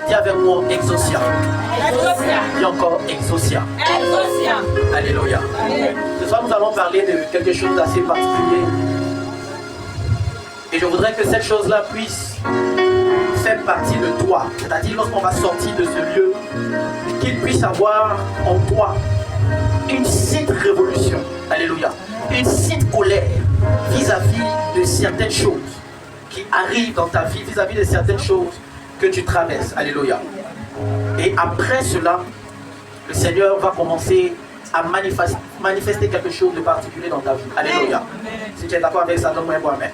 Dis avec moi, Exosia. Exosia. Dis encore, Exosia. Exosia. Alléluia. Ce soir, nous allons parler de quelque chose d'assez particulier. Et je voudrais que cette chose-là puisse faire partie de toi. C'est-à-dire, lorsqu'on va sortir de ce lieu, qu'il puisse avoir en toi une sainte révolution. Alléluia. Une sainte colère vis-à-vis de certaines choses qui arrivent dans ta vie, vis-à-vis de certaines choses que tu traverses. Alléluia. Et après cela, le Seigneur va commencer à manifester quelque chose de particulier dans ta vie. Alléluia. Si tu es d'accord avec ça, donne-moi un bon amen.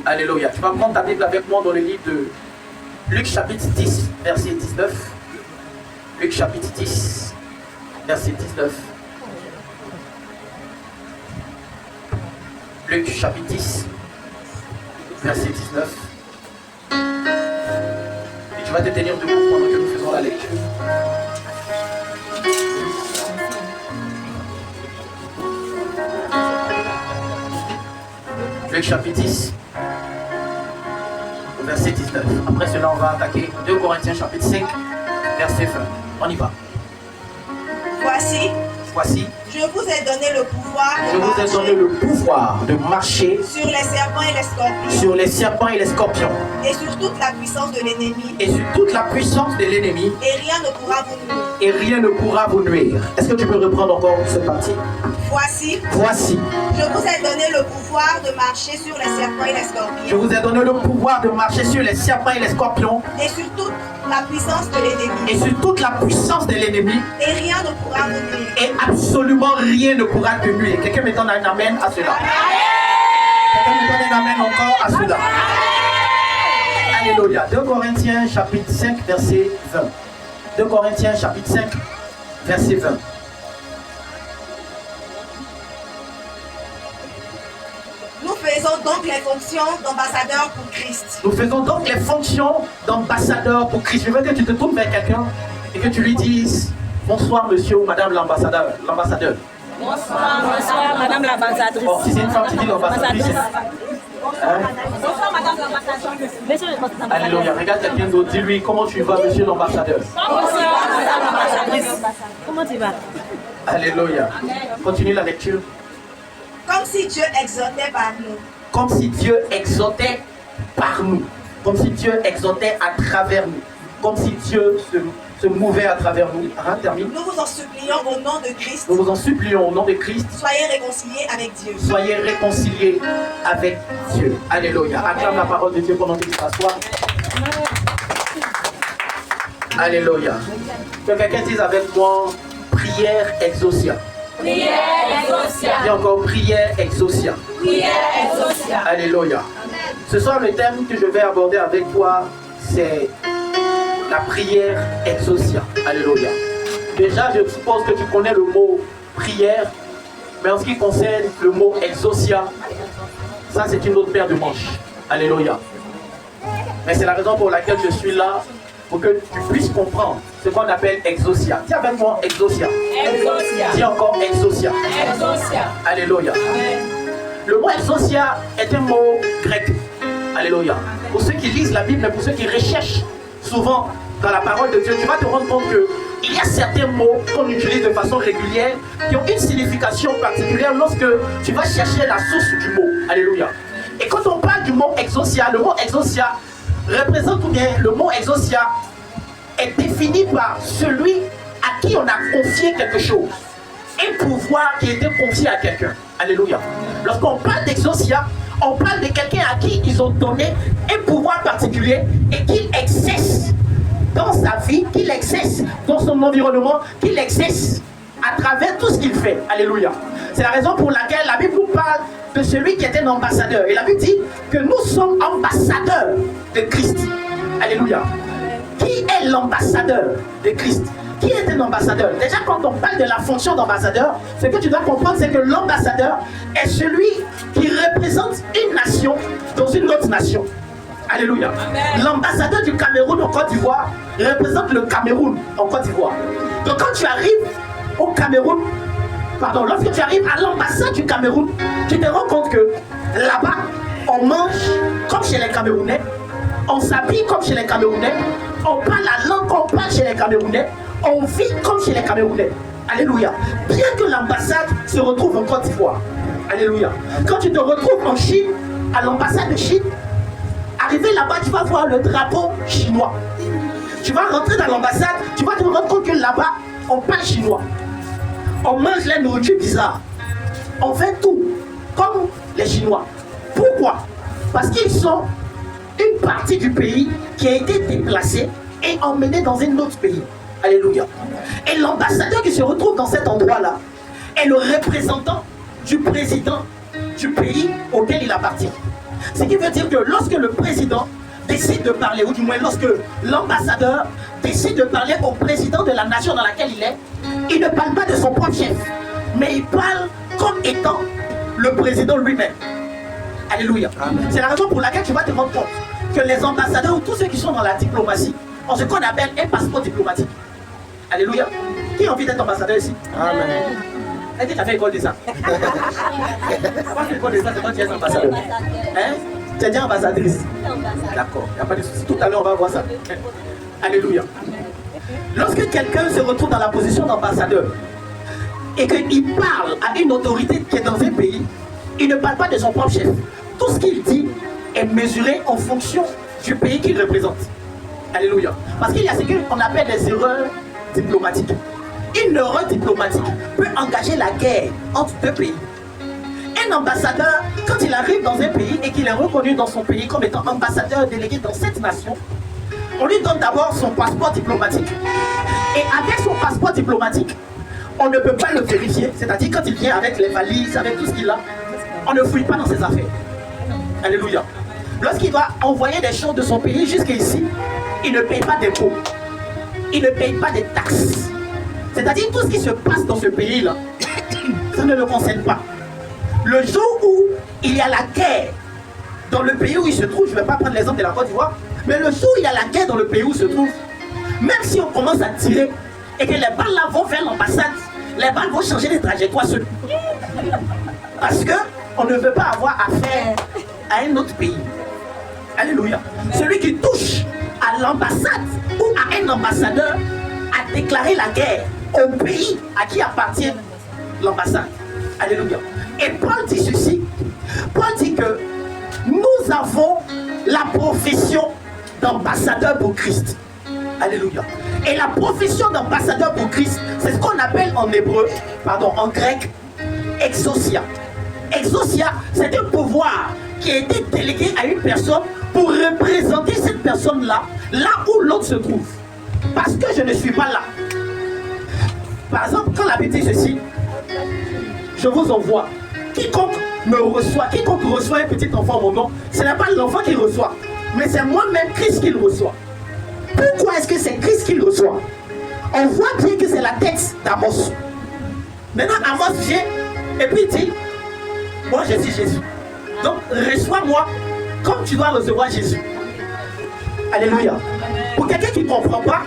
Alléluia. Tu vas prendre ta Bible avec moi dans le livre de Luc chapitre 10, verset 19. Luc chapitre 10, verset 19. Luc chapitre 10, verset 19. Et tu vas te tenir debout pendant que nous faisons la lecture. Luc chapitre 10, verset 19. Après cela, on va attaquer 2 Corinthiens chapitre 5, verset 20. On y va. Voici, je vous ai donné le pouvoir de marcher sur les serpents et les scorpions. Sur les serpents et les scorpions. Et sur toute la puissance de l'ennemi. Et sur toute la puissance de l'ennemi. Et rien ne pourra vous nuire. Et rien ne pourra vous nuire. Est-ce que tu peux reprendre encore cette partie? Voici, je vous ai donné le pouvoir de marcher sur les serpents et les scorpions. Je vous ai donné le pouvoir de marcher sur les serpents et les scorpions. Et sur toute la puissance de l'ennemi. Et sur toute la puissance de l'ennemi. Et rien ne pourra vous nuire. Et absolument rien ne pourra te nuire. Quelqu'un me donne un amen à cela. Quelqu'un me donne un amen encore à cela. Alléluia. 2 Corinthiens chapitre 5 verset 20. 2 Corinthiens chapitre 5 verset 20. Nous faisons donc les fonctions d'ambassadeurs pour Christ. Nous faisons donc les fonctions d'ambassadeurs pour Christ. Je veux que tu te tournes vers quelqu'un et que tu lui dises bonsoir monsieur ou madame l'ambassadeur. Bonsoir, madame l'ambassadrice. Oh, si c'est une femme, tu dis l'ambassadrice. Bonsoir, madame l'ambassadrice. Alléluia. Regarde quelqu'un d'autre. Dis-lui comment tu vas, monsieur l'ambassadeur. Bonsoir, madame l'ambassadrice. Comment tu vas? Alléluia. Continue la lecture. Comme si Dieu exhortait par nous. Comme si Dieu exhortait par nous. Comme si Dieu exhortait à travers nous. Comme si Dieu se mouvait à travers nous. Termine. Nous vous en supplions au nom de Christ. Nous vous en supplions au nom de Christ. Soyez réconciliés avec Dieu. Soyez réconciliés avec Dieu. Alléluia. Acclame la parole de Dieu pendant qu'il s'assoit. Alléluia. Que quelqu'un dise avec moi, prière Exosia. Prière Exosia. Et encore prière Exosia. Prière Exosia. Alléluia. Ce soir, le thème que je vais aborder avec toi, c'est la prière Exosia. Alléluia. Déjà, je suppose que tu connais le mot prière, mais en ce qui concerne le mot Exosia, ça c'est une autre paire de manches. Alléluia. Mais c'est la raison pour laquelle je suis là, pour que tu puisses comprendre ce qu'on appelle Exosia. Dis avec moi Exosia. Exosia. Dis encore Exosia. Exosia. Alléluia. Amen. Le mot Exosia est un mot grec. Alléluia. Pour ceux qui lisent la Bible, mais pour ceux qui recherchent souvent dans la parole de Dieu, tu vas te rendre compte qu'il y a certains mots qu'on utilise de façon régulière qui ont une signification particulière lorsque tu vas chercher la source du mot. Alléluia. Et quand on parle du mot Exosia, le mot Exosia représente ou bien le mot Exosia est défini par celui à qui on a confié quelque chose. Un pouvoir qui était confié à quelqu'un. Alléluia. Lorsqu'on parle d'Exosia, on parle de quelqu'un à qui ils ont donné un pouvoir particulier et qu'il exerce dans sa vie, qu'il exerce dans son environnement, qu'il exerce à travers tout ce qu'il fait. Alléluia. C'est la raison pour laquelle la Bible nous parle de celui qui est un ambassadeur. Et la Bible dit que nous sommes ambassadeurs de Christ. Alléluia. Qui est l'ambassadeur de Christ? Qui est un ambassadeur? Déjà, quand on parle de la fonction d'ambassadeur, ce que tu dois comprendre, c'est que l'ambassadeur est celui qui représente une nation dans une autre nation. Alléluia. L'ambassadeur du Cameroun en Côte d'Ivoire représente le Cameroun en Côte d'Ivoire. Donc quand tu arrives au Cameroun, lorsque tu arrives à l'ambassade du Cameroun, tu te rends compte que là-bas, on mange comme chez les Camerounais, On s'habille comme chez les Camerounais. On parle la langue qu'on parle chez les Camerounais. On vit comme chez les Camerounais. Alléluia. Bien que l'ambassade se retrouve en Côte d'Ivoire. Alléluia. Quand tu te retrouves en Chine, à l'ambassade de Chine, arrivé là-bas, tu vas voir le drapeau chinois. Tu vas rentrer dans l'ambassade, tu vas te rendre compte que là-bas, on parle chinois. On mange la nourriture bizarre. On fait tout comme les Chinois. Pourquoi? Parce qu'ils sont une partie du pays qui a été déplacée et emmenée dans un autre pays. Alléluia. Et l'ambassadeur qui se retrouve dans cet endroit-là est le représentant du président du pays auquel il appartient. Ce qui veut dire que lorsque le président décide de parler, ou du moins lorsque l'ambassadeur décide de parler au président de la nation dans laquelle il ne parle pas de son propre chef, mais il parle comme étant le président lui-même. Alléluia. C'est la raison pour laquelle tu vas te rendre compte que les ambassadeurs ou tous ceux qui sont dans la diplomatie ont ce qu'on appelle un passeport diplomatique. Alléluia. Qui a envie d'être ambassadeur ici? Amen. Est-ce que tu as fait l'école de ça? Pas l'école de ça, c'est toi qui es ambassadeur. Hein? Tu es déjà ambassadrice. D'accord, il n'y a pas de souci. Tout à l'heure, on va voir ça. Alléluia. Lorsque quelqu'un se retrouve dans la position d'ambassadeur et qu'il parle à une autorité qui est dans un pays, il ne parle pas de son propre chef. Tout ce qu'il dit est mesuré en fonction du pays qu'il représente. Alléluia. Parce qu'il y a ce qu'on appelle des erreurs diplomatiques. Une erreur diplomatique peut engager la guerre entre deux pays. Un ambassadeur, quand il arrive dans un pays et qu'il est reconnu dans son pays comme étant ambassadeur délégué dans cette nation, on lui donne d'abord son passeport diplomatique. Et avec son passeport diplomatique, on ne peut pas le vérifier. C'est-à-dire quand il vient avec les valises, avec tout ce qu'il a, on ne fouille pas dans ses affaires. Alléluia. Lorsqu'il va envoyer des choses de son pays jusqu'ici, il ne paye pas d'impôts. Il ne paye pas de taxes. C'est-à-dire tout ce qui se passe dans ce pays-là, ça ne le concerne pas. Le jour où il y a la guerre dans le pays où il se trouve, je ne vais pas prendre l'exemple de la Côte d'Ivoire, mais le jour où il y a la guerre dans le pays où il se trouve, même si on commence à tirer et que les balles là vont vers l'ambassade, les balles vont changer de trajectoire seules. Parce qu'on ne veut pas avoir affaire à un autre pays. Alléluia. Celui qui touche à l'ambassade ou à un ambassadeur a déclaré la guerre au pays à qui appartient l'ambassade. Alléluia. Et Paul dit ceci. Paul dit que nous avons la profession d'ambassadeur pour Christ. Alléluia. Et la profession d'ambassadeur pour Christ, c'est ce qu'on appelle en hébreu, en grec, exousia. Exousia, c'est un pouvoir qui a été délégué à une personne pour représenter cette personne-là, là où l'autre se trouve. Parce que je ne suis pas là. Par exemple, quand la Bible dit ceci, je vous envoie. Quiconque me reçoit, quiconque reçoit un petit enfant en mon nom, ce n'est pas l'enfant qui reçoit, mais c'est moi-même Christ qui le reçoit. Pourquoi est-ce que c'est Christ qui le reçoit? On voit bien que c'est la tête d'Amos. Maintenant, Amos vient et puis il dit, moi je suis Jésus. Donc reçois-moi comme tu dois recevoir Jésus. Alléluia. Pour quelqu'un qui ne comprend pas,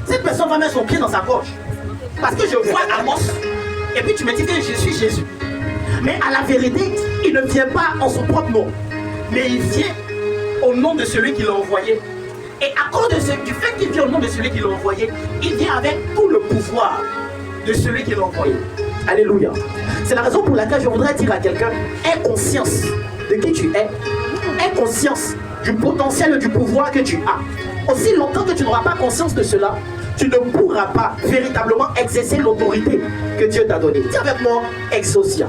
cette personne va mettre son pied dans sa gorge. Parce que je vois Amos et puis tu me dis que je suis Jésus. Mais à la vérité, il ne vient pas en son propre nom, mais il vient au nom de celui qui l'a envoyé. Et à cause du fait qu'il vient au nom de celui qui l'a envoyé, il vient avec tout le pouvoir de celui qui l'a envoyé. Alléluia. C'est la raison pour laquelle je voudrais dire à quelqu'un, aie conscience de qui tu es, aie conscience du potentiel du pouvoir que tu as. Aussi longtemps que tu n'auras pas conscience de cela, tu ne pourras pas véritablement exercer l'autorité que Dieu t'a donnée. Dis avec moi, exousia.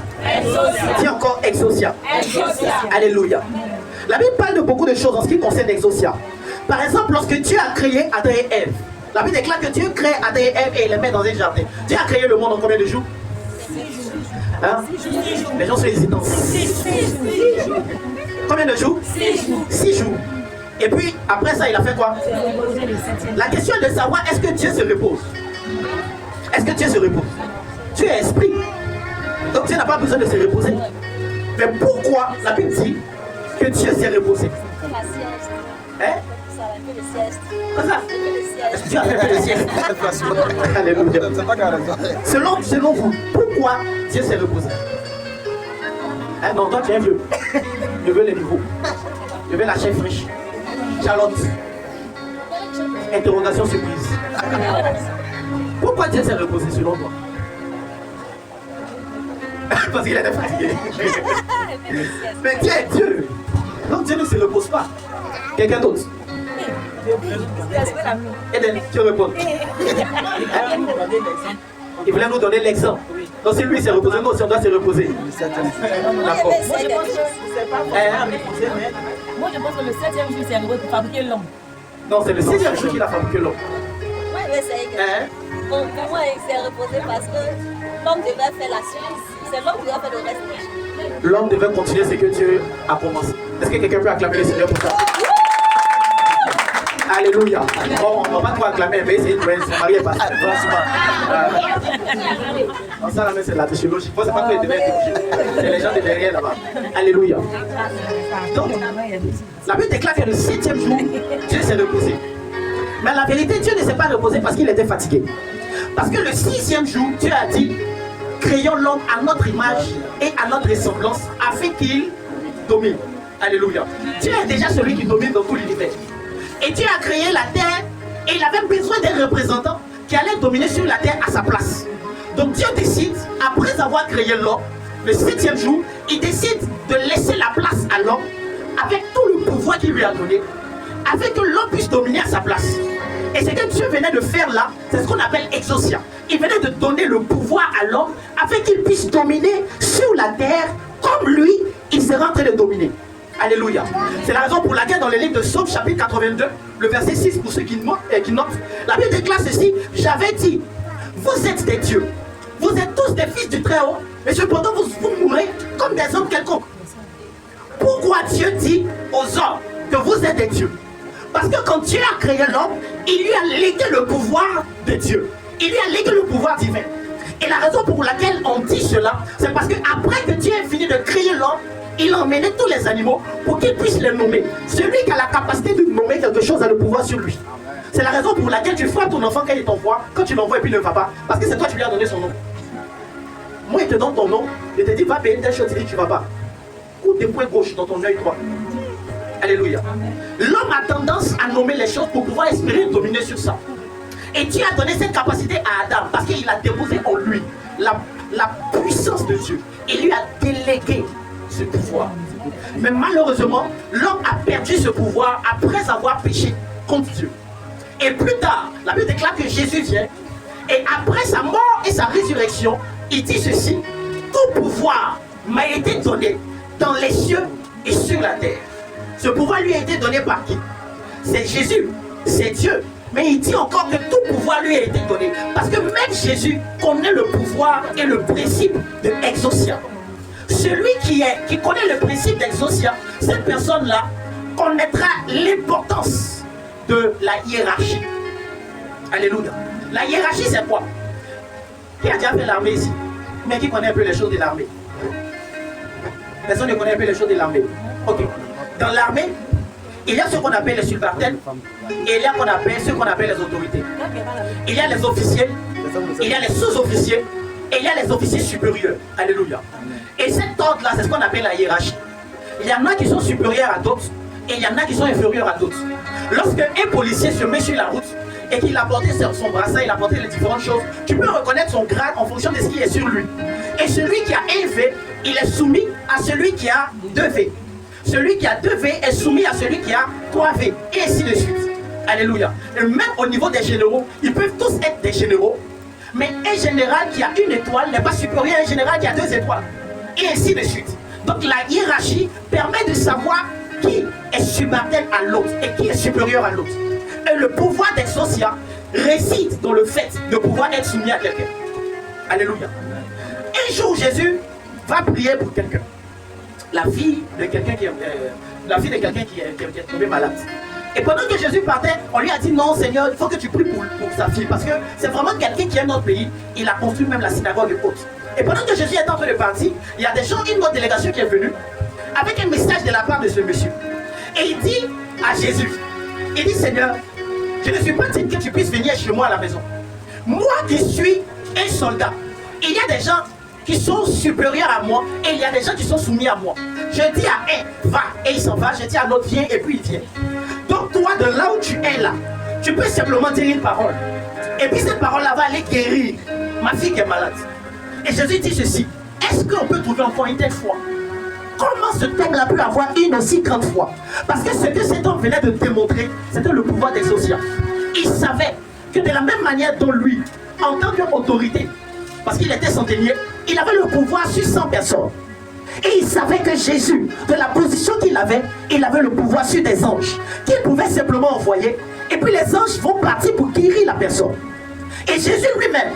Dis encore exousia. Alléluia. La Bible parle de beaucoup de choses en ce qui concerne exousia. Par exemple, lorsque Dieu a créé Adam et Ève, la Bible déclare que Dieu crée Adam et Ève et les met dans un jardin. Dieu a créé le monde en combien de jours? 6 jours. Hein? Les gens sont hésitants. 6 jours. Combien de jours? 6 jours. 6 jours. Et puis, après ça, il a fait quoi? La question est de savoir, est-ce que Dieu se repose? Est-ce que Dieu se repose? Dieu est esprit. Donc Dieu n'a pas besoin de se reposer. Mais pourquoi la Bible dit que Dieu s'est reposé? Hein? Comme ça? Est-ce que Dieu a fait un peu de sieste? Alléluia. Selon vous, pourquoi Dieu s'est reposé? Hein? Non, toi tu es vieux. Je veux les nouveaux. Je veux la chair fraîche. Charlotte. Interrogation surprise. Pourquoi Dieu s'est reposé selon toi? Parce qu'il était fatigué. Mais Dieu est Dieu. Donc Dieu ne se repose pas. Quelqu'un d'autre? Eden, tu réponds. Il voulait nous donner l'exemple. Donc si lui s'est reposé, nous aussi on doit se reposer. D'accord. Moi je pense que le 7e jour c'est un pour fabriquer l'homme. Non, c'est le 6e jour qu'il a fabriqué l'homme. Oui, mais c'est bon, pour moi, il s'est reposé parce que l'homme devait faire la suite. C'est l'homme qui doit faire le reste. L'homme devait continuer ce que Dieu a commencé. Est-ce que quelqu'un peut acclamer le Seigneur pour ça? Alléluia. Bon, on ne va pas trop acclamer, mais c'est son mari est passé. Ça, là, c'est la théologie. Il ne faut pas que les devait c'est les gens de derrière là-bas. Alléluia. Donc, la Bible déclare que le 7e jour, Dieu s'est reposé. Mais la vérité, Dieu ne s'est pas reposé parce qu'il était fatigué. Parce que le 6e jour, Dieu a dit, créons l'homme à notre image et à notre ressemblance afin qu'il domine. Alléluia. Dieu est déjà celui qui domine dans tout l'univers. Et Dieu a créé la terre et il avait besoin d'un représentant qui allait dominer sur la terre à sa place. Donc Dieu décide, après avoir créé l'homme, le 7e jour, il décide de laisser la place à l'homme avec tout le pouvoir qu'il lui a donné, afin que l'homme puisse dominer à sa place. Et ce que Dieu venait de faire là, c'est ce qu'on appelle exousia. Il venait de donner le pouvoir à l'homme afin qu'il puisse dominer sur la terre comme lui, il sera en train de dominer. Alléluia. C'est la raison pour laquelle dans le livre de Psaume chapitre 82, le verset 6, pour ceux qui notent, la Bible déclare ceci, j'avais dit, vous êtes des dieux, vous êtes tous des fils du Très-Haut, mais cependant vous mourrez comme des hommes quelconques. Pourquoi Dieu dit aux hommes que vous êtes des dieux? Parce que quand Dieu a créé l'homme, il lui a légué le pouvoir de Dieu. Il lui a légué le pouvoir divin. Et la raison pour laquelle on dit cela, c'est parce qu'après que Dieu ait fini de créer l'homme, il a emmené tous les animaux pour qu'ils puissent les nommer. Celui qui a la capacité de nommer quelque chose a le pouvoir sur lui. C'est la raison pour laquelle tu frappes ton enfant quand il t'envoie, quand tu l'envoies et puis il ne va pas. Parce que c'est toi qui lui as donné son nom. Moi, il te donne ton nom, il te dit va payer telle chose, il dit tu ne vas pas. Coup des poings gauche dans ton œil droit. Alléluia. L'homme a tendance à nommer les choses pour pouvoir espérer dominer sur ça. Et Dieu a donné cette capacité à Adam parce qu'il a déposé en lui la puissance de Dieu. Il lui a délégué ce pouvoir. Mais malheureusement, l'homme a perdu ce pouvoir après avoir péché contre Dieu. Et plus tard, la Bible déclare que Jésus vient. Et après sa mort et sa résurrection, il dit ceci, tout pouvoir m'a été donné dans les cieux et sur la terre. Ce pouvoir lui a été donné par qui? C'est Jésus, c'est Dieu. Mais il dit encore que tout pouvoir lui a été donné. Parce que même Jésus connaît le pouvoir et le principe de exousia. Celui qui connaît le principe d'exousia, cette personne-là connaîtra l'importance de la hiérarchie. Alléluia. La hiérarchie, c'est quoi? Qui a déjà fait l'armée ici? Mais qui connaît un peu les choses de l'armée? Personne ne connaît un peu les choses de l'armée. Ok. Dans l'armée, il y a ce qu'on appelle les subalternes et il y a ce qu'on appelle les autorités. Il y a les officiers, il y a les sous-officiers et il y a les officiers supérieurs. Alléluia. Et cet ordre-là, c'est ce qu'on appelle la hiérarchie. Il y en a qui sont supérieurs à d'autres et il y en a qui sont inférieurs à d'autres. Lorsque un policier se met sur la route et qu'il a porté son bracelet, il a porté les différentes choses, tu peux reconnaître son grade en fonction de ce qui est sur lui. Et celui qui a un V, il est soumis à celui qui a 2 V. Celui qui a 2 V est soumis à celui qui a 3 V. Et ainsi de suite. Alléluia. Et même au niveau des généraux, ils peuvent tous être des généraux. Mais un général qui a 1 étoile n'est pas supérieur à un général qui a 2 étoiles. Et ainsi de suite. Donc la hiérarchie permet de savoir qui est subalterne à l'autre et qui est supérieur à l'autre. Et le pouvoir d'exousia réside dans le fait de pouvoir être soumis à quelqu'un. Alléluia. Un jour, Jésus va prier pour quelqu'un. La fille de quelqu'un qui est tombé malade. Et pendant que Jésus partait, on lui a dit non Seigneur, il faut que tu pries pour sa fille. Parce que c'est vraiment quelqu'un qui est notre pays. Il a construit même la synagogue haute. Et pendant que Jésus est en train de partir, il y a des gens, une autre délégation qui est venue avec un message de la part de ce monsieur. Et il dit à Jésus, il dit Seigneur, je ne suis pas digne que tu puisses venir chez moi à la maison. Moi qui suis un soldat, il y a des gens qui sont supérieurs à moi et il y a des gens qui sont soumis à moi. Je dis à un, va et il s'en va. Je dis à l'autre, viens et puis il vient. Donc toi, de là où tu es là, tu peux simplement dire une parole. Et puis cette parole-là va aller guérir ma fille qui est malade. Et Jésus dit ceci, est-ce qu'on peut trouver encore une telle foi? Comment cet homme-là peut avoir une aussi grande foi? Parce que ce que cet homme venait de démontrer, c'était le pouvoir d'exaucer. Il savait que de la même manière dont lui, en tant qu'autorité, parce qu'il était centenier, il avait le pouvoir sur 100 personnes. Et il savait que Jésus, de la position qu'il avait, il avait le pouvoir sur des anges, qu'il pouvait simplement envoyer. Et puis les anges vont partir pour guérir la personne. Et Jésus lui-même,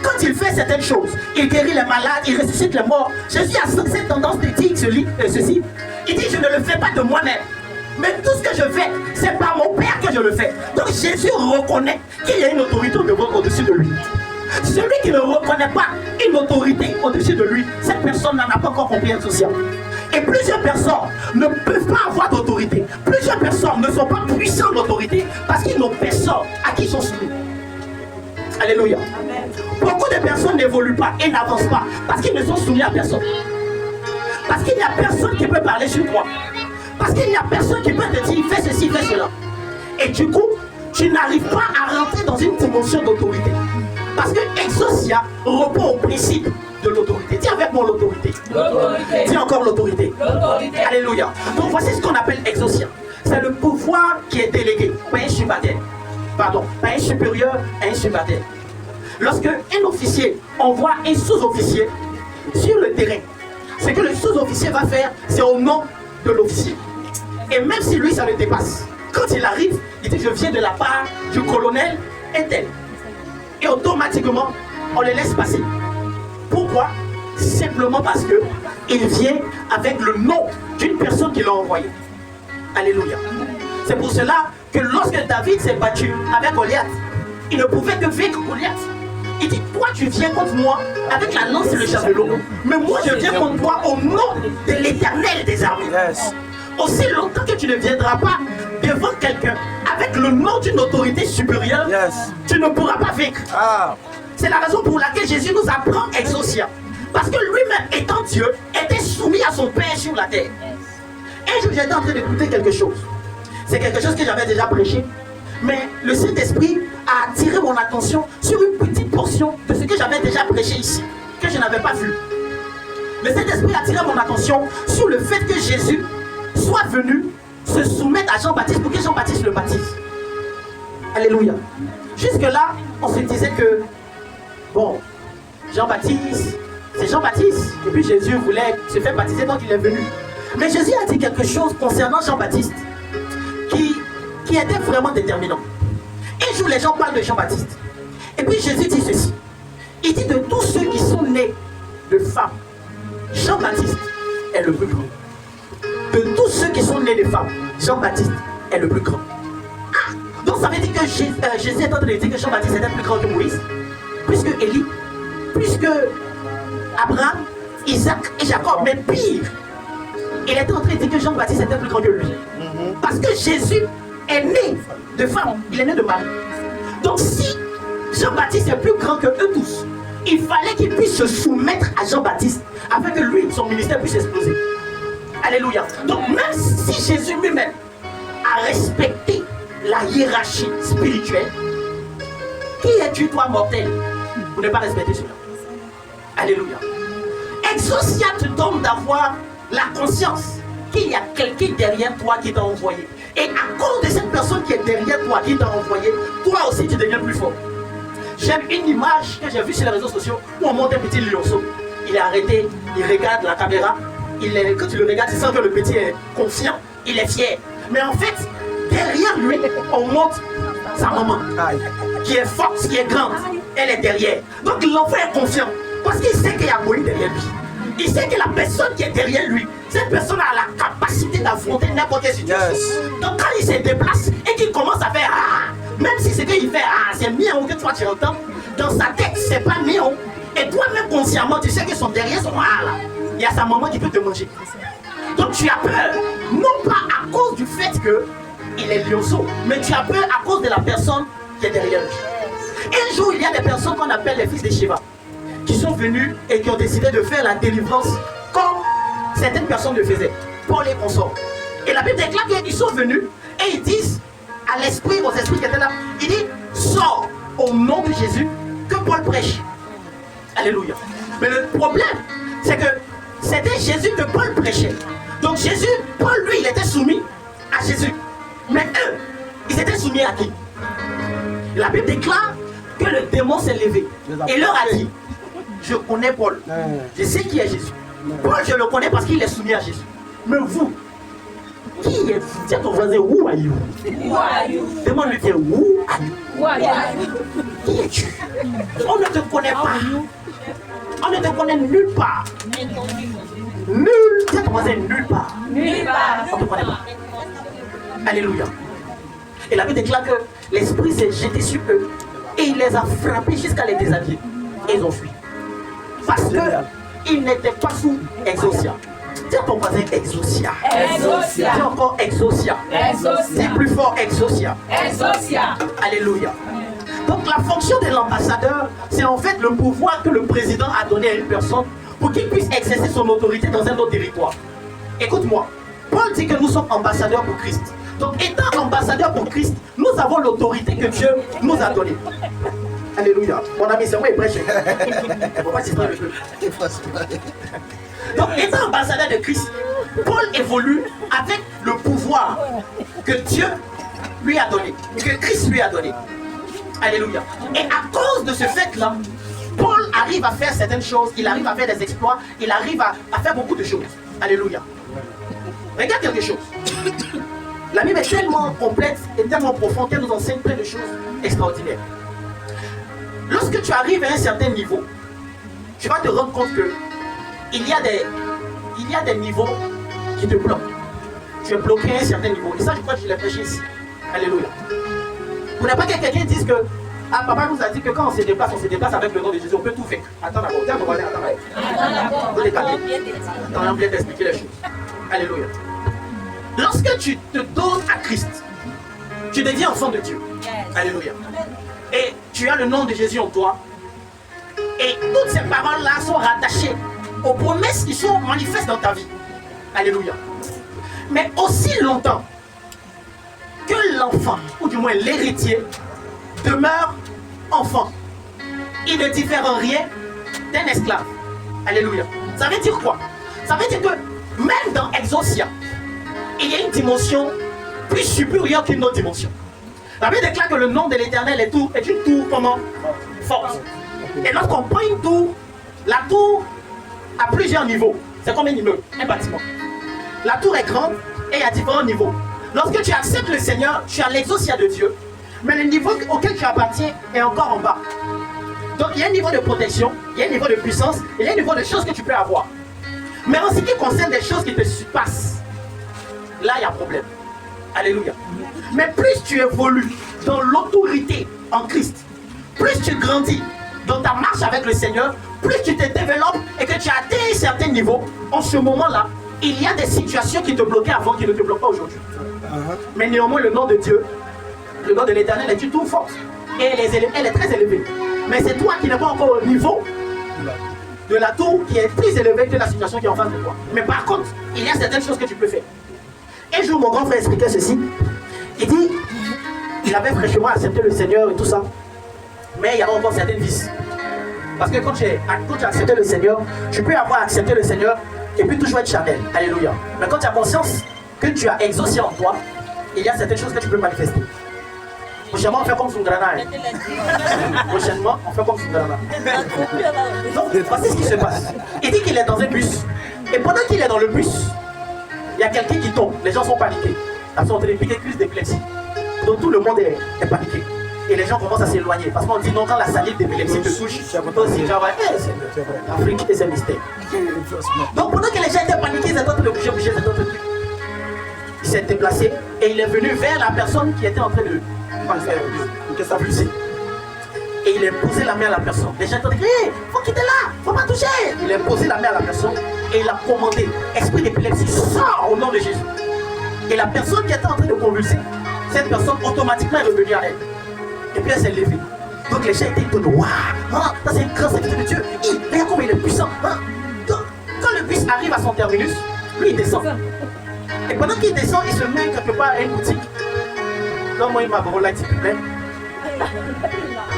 quand il fait certaines choses, il guérit les malades, il ressuscite les morts. Jésus a cette tendance de dire ceci. Il dit, je ne le fais pas de moi-même. Mais tout ce que je fais, c'est par mon Père que je le fais. Donc Jésus reconnaît qu'il y a une autorité au-dessus de lui. Celui qui ne reconnaît pas une autorité au-dessus de lui, cette personne n'en a pas encore compris social. Et plusieurs personnes ne peuvent pas avoir d'autorité. Plusieurs personnes ne sont pas puissantes d'autorité parce qu'ils n'ont personne à qui ils sont soumis. Alléluia. Amen. Beaucoup de personnes n'évoluent pas et n'avancent pas parce qu'ils ne sont soumis à personne. Parce qu'il n'y a personne qui peut parler sur toi. Parce qu'il n'y a personne qui peut te dire fais ceci, fais cela. Et du coup, tu n'arrives pas à rentrer dans une dimension d'autorité. Parce que Exousia repose au principe de l'autorité. Dis avec moi l'autorité. Dis encore l'autorité. Alléluia. Donc voici ce qu'on appelle Exousia. C'est le pouvoir qui est délégué par un subalterne. Pardon, par un supérieur à un subalterne. Lorsque un officier envoie un sous-officier sur le terrain, ce que le sous-officier va faire, c'est au nom de l'officier. Et même si lui, ça le dépasse, quand il arrive, il dit je viens de la part du colonel et tel. Et automatiquement, on les laisse passer. Pourquoi? Simplement parce qu'il vient avec le nom d'une personne qui l'a envoyé. Alléluia. C'est pour cela que lorsque David s'est battu avec Goliath, il ne pouvait que vaincre Goliath. Il dit, toi tu viens contre moi avec la lance et le javelot. Mais moi je viens contre toi au nom de l'Éternel des armées. Yes. Aussi longtemps que tu ne viendras pas devant quelqu'un avec le nom d'une autorité supérieure, yes, tu ne pourras pas vaincre. Ah. C'est la raison pour laquelle Jésus nous apprend Exousia. Parce que lui-même, étant Dieu, était soumis à son Père sur la terre. Un jour, j'étais en train d'écouter quelque chose. C'est quelque chose que j'avais déjà prêché. Mais le Saint-Esprit a attiré mon attention sur une petite portion de ce que j'avais déjà prêché ici, que je n'avais pas vu. Le Saint-Esprit a attiré mon attention sur le fait que Jésus soit venu se soumettre à Jean-Baptiste pour que Jean-Baptiste le baptise. Alléluia. Jusque-là, on se disait que, bon, Jean-Baptiste, c'est Jean-Baptiste. Et puis Jésus voulait se faire baptiser, donc il est venu. Mais Jésus a dit quelque chose concernant Jean-Baptiste qui était vraiment déterminant. Un jour, les gens parlent de Jean-Baptiste. Et puis Jésus dit ceci. Il dit de tous ceux qui sont nés de femmes, Jean-Baptiste est le plus grand. De tous ceux qui sont nés de femmes, Jean-Baptiste est le plus grand. Ah, donc ça veut dire que Jésus est en train de dire que Jean-Baptiste était plus grand que Moïse, puisque Élie, puisque Abraham, Isaac et Jacob, mais pire, il était en train de dire que Jean-Baptiste était plus grand que lui. Parce que Jésus est né de femme, il est né de Marie. Donc si Jean-Baptiste est plus grand que eux tous, il fallait qu'il puisse se soumettre à Jean-Baptiste afin que lui, son ministère puisse exploser. Alléluia. Donc même si Jésus lui-même a respecté la hiérarchie spirituelle, qui es-tu toi mortel pour ne pas respecter cela? Alléluia. Exousia te donne d'avoir la conscience qu'il y a quelqu'un derrière toi qui t'a envoyé. Et à cause de cette personne qui est derrière toi, qui t'a envoyé, toi aussi tu deviens plus fort. J'aime une image que j'ai vue sur les réseaux sociaux où on monte un petit lionceau. Il est arrêté, il regarde la caméra. Quand tu le regardes, tu sens que le petit est confiant, il est fier. Mais en fait, derrière lui, on monte sa maman, qui est forte, qui est grande. Elle est derrière. Donc l'enfant est confiant, parce qu'il sait qu'il y a Moïse derrière lui. Il sait que la personne qui est derrière lui, cette personne a la capacité d'affronter n'importe quelle situation. Yes. Donc quand il se déplace et qu'il commence à faire même si c'est qu'il fait c'est miaou que toi tu entends, dans sa tête c'est pas miaou. Et toi-même consciemment tu sais que son derrière son là, il y a sa maman qui peut te manger. Donc tu as peur, non pas à cause du fait qu'il est lionceau, mais tu as peur à cause de la personne qui est derrière lui. Un jour il y a des personnes qu'on appelle les fils de Shiva, qui sont venus et qui ont décidé de faire la délivrance comme certaines personnes le faisaient, pour les consorts. Et la Bible déclare qu'ils sont venus et ils disent à l'esprit, aux esprits qui étaient là. Il dit, sors au nom de Jésus que Paul prêche. Alléluia. Mais le problème, c'est que c'était Jésus que Paul prêchait. Donc Jésus, Paul, lui, il était soumis à Jésus. Mais eux, ils étaient soumis à qui? La Bible déclare que le démon s'est levé et leur a dit, je connais Paul, je sais qui est Jésus. Paul, je le connais parce qu'il est soumis à Jésus. Mais vous, qui êtes-vous? Tiens ton voisin, who are you? Who are you? Demande-lui, tiens, who are you? Who are you? Qui es-tu? On ne te connaît pas. On ne te connaît nulle part. Nul, tiens ton voisin, nulle part. Nulle part. On ne te connaît pas. Alléluia. Et la Bible déclare que l'esprit s'est jeté sur eux et il les a frappés jusqu'à les déshabiller. Et ils ont fui. Parce qu'ils n'étaient pas sous exousia. Dis à ton voisin exousia. Exousia. Dis encore exousia. Exousia. Dis plus fort exousia. Exousia. Alléluia. Donc la fonction de l'ambassadeur, c'est en fait le pouvoir que le président a donné à une personne pour qu'il puisse exercer son autorité dans un autre territoire. Écoute-moi, Paul dit que nous sommes ambassadeurs pour Christ. Donc étant ambassadeurs pour Christ, nous avons l'autorité que Dieu nous a donnée. Alléluia. Mon ami, c'est moi qui prêche. Donc étant ambassadeur de Christ, Paul évolue avec le pouvoir que Dieu lui a donné, que Christ lui a donné. Alléluia. Et à cause de ce fait-là, Paul arrive à faire certaines choses, il arrive à faire des exploits, il arrive à faire beaucoup de choses. Alléluia. Regarde quelque chose. La Bible est tellement complète et tellement profonde qu'elle nous enseigne plein de choses extraordinaires. Lorsque tu arrives à un certain niveau, tu vas te rendre compte que il y a des niveaux qui te bloquent. Tu es bloqué à un certain niveau. Et ça, je crois que je l'ai prêché ici. Alléluia. Vous n'avez pas que quelqu'un dise que papa nous a dit que quand on se déplace avec le nom de Jésus, on peut tout faire. Attends d'abord, attends. On bien t'expliquer les choses. Alléluia. Lorsque tu te donnes à Christ, tu deviens enfant de Dieu. Alléluia. Et tu as le nom de Jésus en toi. Et toutes ces paroles-là sont rattachées aux promesses qui sont manifestes dans ta vie. Alléluia. Mais aussi longtemps que l'enfant, ou du moins l'héritier, demeure enfant, il ne diffère en rien d'un esclave. Alléluia. Ça veut dire quoi? Ça veut dire que même dans Exousia, il y a une dimension plus supérieure qu'une autre dimension. La Bible déclare que le nom de l'Éternel est une tour comment? Forte. Et lorsqu'on prend une tour, la tour a plusieurs niveaux. C'est comme un immeuble, un bâtiment. La tour est grande et il y a différents niveaux. Lorsque tu acceptes le Seigneur, tu as l'exousia de Dieu. Mais le niveau auquel tu appartiens est encore en bas. Donc il y a un niveau de protection, il y a un niveau de puissance, il y a un niveau de choses que tu peux avoir. Mais en ce qui concerne des choses qui te surpassent, là il y a un problème. Alléluia. Mais plus tu évolues dans l'autorité en Christ, plus tu grandis dans ta marche avec le Seigneur, plus tu te développes et que tu as atteint un certain niveau, en ce moment-là, il y a des situations qui te bloquaient avant qui ne te bloquent pas aujourd'hui. Mais néanmoins, le nom de Dieu, le nom de l'Éternel est une tour forte. Et elle est très élevée. Mais c'est toi qui n'es pas encore au niveau de la tour qui est plus élevée que la situation qui est en face de toi. Mais par contre, il y a certaines choses que tu peux faire. Un jour, mon grand frère expliquait ceci. Il dit, il avait fraîchement accepté le Seigneur et tout ça. Mais il y avait encore certaines vices. Parce que quand tu as accepté le Seigneur, tu peux avoir accepté le Seigneur et puis toujours être charnel. Alléluia. Mais quand tu as conscience que tu as exaucé en toi, il y a certaines choses que tu peux manifester. Prochainement, on fait comme Sundrana. Prochainement, on fait comme Sundrana. Donc, voici ce qui se passe. Il dit qu'il est dans un bus. Et pendant qu'il est dans le bus, il y a quelqu'un qui tombe. Les gens sont paniqués. Ils sont en train de piquer crise d'épilepsie. Donc tout le monde est paniqué. Et les gens commencent à s'éloigner. Parce qu'on dit non, quand la salive d'épilepsie te touche, aussi, tu vas voir, l'Afrique et ses mystères. Donc pendant que les gens étaient paniqués, ils étaient en train de bouger, c'est un autre truc. Il s'est déplacé et il est venu vers la personne qui était en train de s'abuser. Et il a posé la main à la personne. Les gens ont dit, hey, faut quitter là, faut pas toucher. Il a posé la main à la personne et il a commandé, esprit d'épilepsie, sors au nom de Jésus. Et la personne qui était en train de convulser, cette personne automatiquement est revenue à elle. Et puis elle s'est levée. Donc les gens étaient étonnés. Waouh, ça c'est un grand serviteur de Dieu. Regarde comment il est puissant. Donc, quand le bus arrive à son terminus, lui il descend. Et pendant qu'il descend, il se met quelque part à une boutique. Donne-moi une Marlboro Light, s'il te plaît.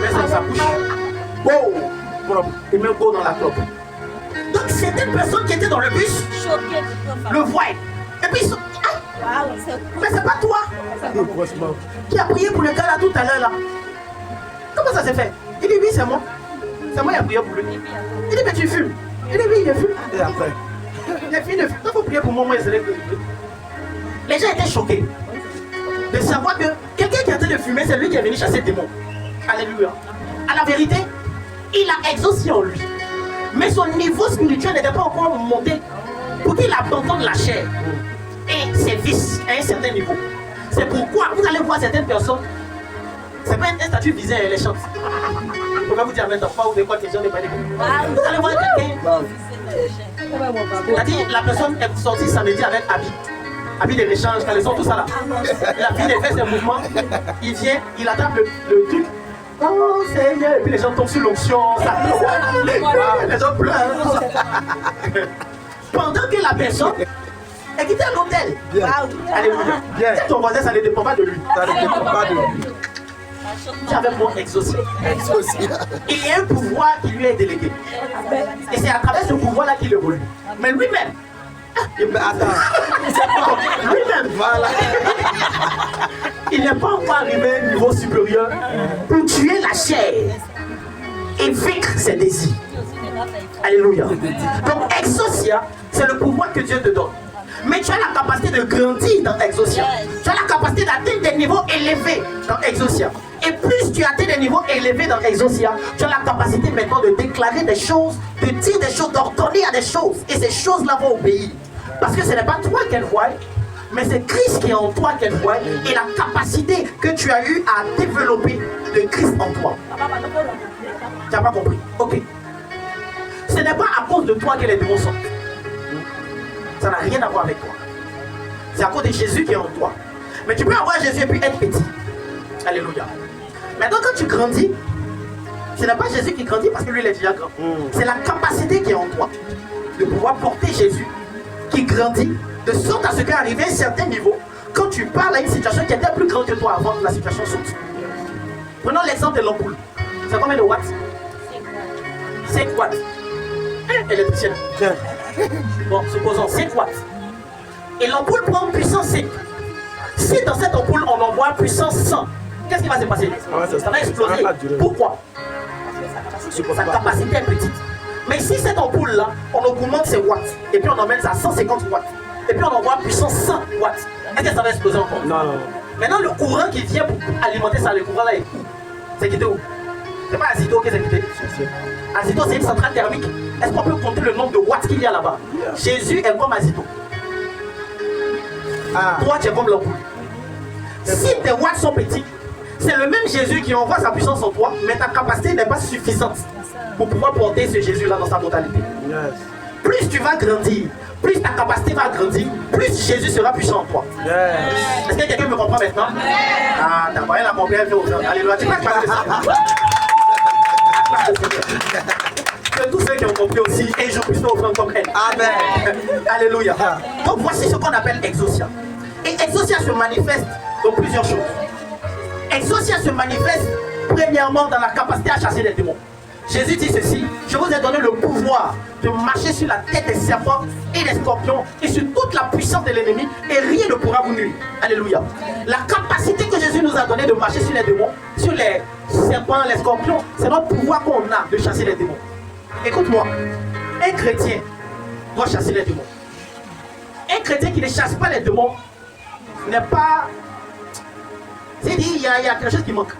Mets ça dans sa bouche. Wow! Il met go dans la clope. Donc, certaines personnes qui étaient dans le bus Choqué. le voient. Et puis, ils sont. Ah, Waouh, c'est mais c'est pas toi qui a prié pour le gars là tout à l'heure là. Comment ça s'est fait? Il dit oui, c'est moi. C'est moi qui a prié pour lui. Il dit mais tu fumes. Il dit oui, il fume. Et après? Il a fini de fumer. Il faut prier pour moi, moi, les gens étaient choqués de savoir que quelqu'un qui est en train de fumer, c'est lui qui est venu chasser le démon. Alléluia. À la vérité, il a exaucé en lui. Mais son niveau spirituel n'était pas encore monté pour qu'il abandonne la chair et ses vices à un certain niveau. C'est pourquoi vous allez voir certaines personnes, c'est pas un statut visé à les chantes. Je peux vous dire maintenant pas ou de quoi ces gens ne pas. Vous allez voir quelqu'un. C'est-à-dire la personne est sortie samedi avec habit de l'échange, quand ils sont tous ça là. La fille fait ses mouvements, il vient, il attrape le truc. Oh Seigneur, et puis les gens tombent sur l'onction, ça les gens pleurent. Pendant que la personne est quittée à l'hôtel. Alléluia. C'est ton voisin, ça ne dépend pas de lui. Ça ne dépend pas de lui. Tu avais mon exaucé. Il y a un pouvoir qui lui est délégué. Et c'est à travers ce pouvoir-là qu'il évolue. Mais lui-même, lui-même, Voilà. il n'est pas encore arrivé au niveau supérieur pour tuer la chair et vaincre ses désirs. Alléluia. Donc, exaucia, c'est le pouvoir que Dieu te donne. Mais tu as la capacité de grandir dans exaucia. Tu as la capacité d'atteindre des niveaux élevés dans exaucia. Et plus tu atteins des niveaux élevés dans exaucia, tu as la capacité maintenant de déclarer des choses, de dire des choses, d'ordonner à des choses. Et ces choses-là vont obéir. Parce que ce n'est pas toi qu'elle voit, mais c'est Christ qui est en toi qu'elle voit et la capacité que tu as eu à développer de Christ en toi. Tu n'as pas compris? Ok. Ce n'est pas à cause de toi que les démons sont. Ça n'a rien à voir avec toi. C'est à cause de Jésus qui est en toi. Mais tu peux avoir Jésus et puis être petit. Alléluia. Maintenant, quand tu grandis, ce n'est pas Jésus qui grandit parce que lui, il est déjà grand. C'est la capacité qui est en toi de pouvoir porter Jésus qui grandit de sorte à ce qu'arrivé à un certain niveau, quand tu parles à une situation qui était plus grande que toi avant, la situation saute. Prenons l'exemple de l'ampoule. C'est combien de watts? 5 watts. Électricien. Bon, supposons 5 watts. Et l'ampoule prend puissance 5. Si dans cette ampoule on envoie puissance 100, qu'est-ce qui va se passer? Ça va exploser. Pourquoi? Sa capacité est petite. Mais si cette ampoule-là, on augmente ses watts, et puis on emmène ça à 150 watts, et puis on envoie puissance 100 watts, est-ce que ça va exploser encore? Non. Maintenant, le courant qui vient pour alimenter ça, le courant-là est où? C'est quitté où? C'est pas Azito qui est quitté. Azito, c'est une centrale thermique. Est-ce qu'on peut compter le nombre de watts qu'il y a là-bas? Jésus est comme Azito. Toi, tu es comme l'ampoule. Si tes watts sont petits, c'est le même Jésus qui envoie sa puissance en toi, mais ta capacité n'est pas suffisante pour pouvoir porter ce Jésus-là dans sa totalité. Plus tu vas grandir, plus ta capacité va grandir, plus Jésus sera puissant en toi. Est-ce que quelqu'un me comprend maintenant? Ah, t'as pas rien à comprendre. Alléluia. Tu peux acclamer le Seigneur. Que tous ceux qui ont compris aussi, et je puisse offrir comme elle. Amen. Alléluia. Donc voici ce qu'on appelle exaucia. Et exaucia se manifeste dans plusieurs choses. Exaucia se manifeste premièrement dans la capacité à chasser les démons. Jésus dit ceci: je vous ai donné le pouvoir de marcher sur la tête des serpents et des scorpions et sur toute la puissance de l'ennemi, et rien ne pourra vous nuire. Alléluia. La capacité que Jésus nous a donnée de marcher sur les démons, sur les serpents, les scorpions, c'est notre pouvoir qu'on a de chasser les démons. Écoute-moi, un chrétien doit chasser les démons. Un chrétien qui ne chasse pas les démons n'est pas... C'est dit, il y a quelque chose qui manque.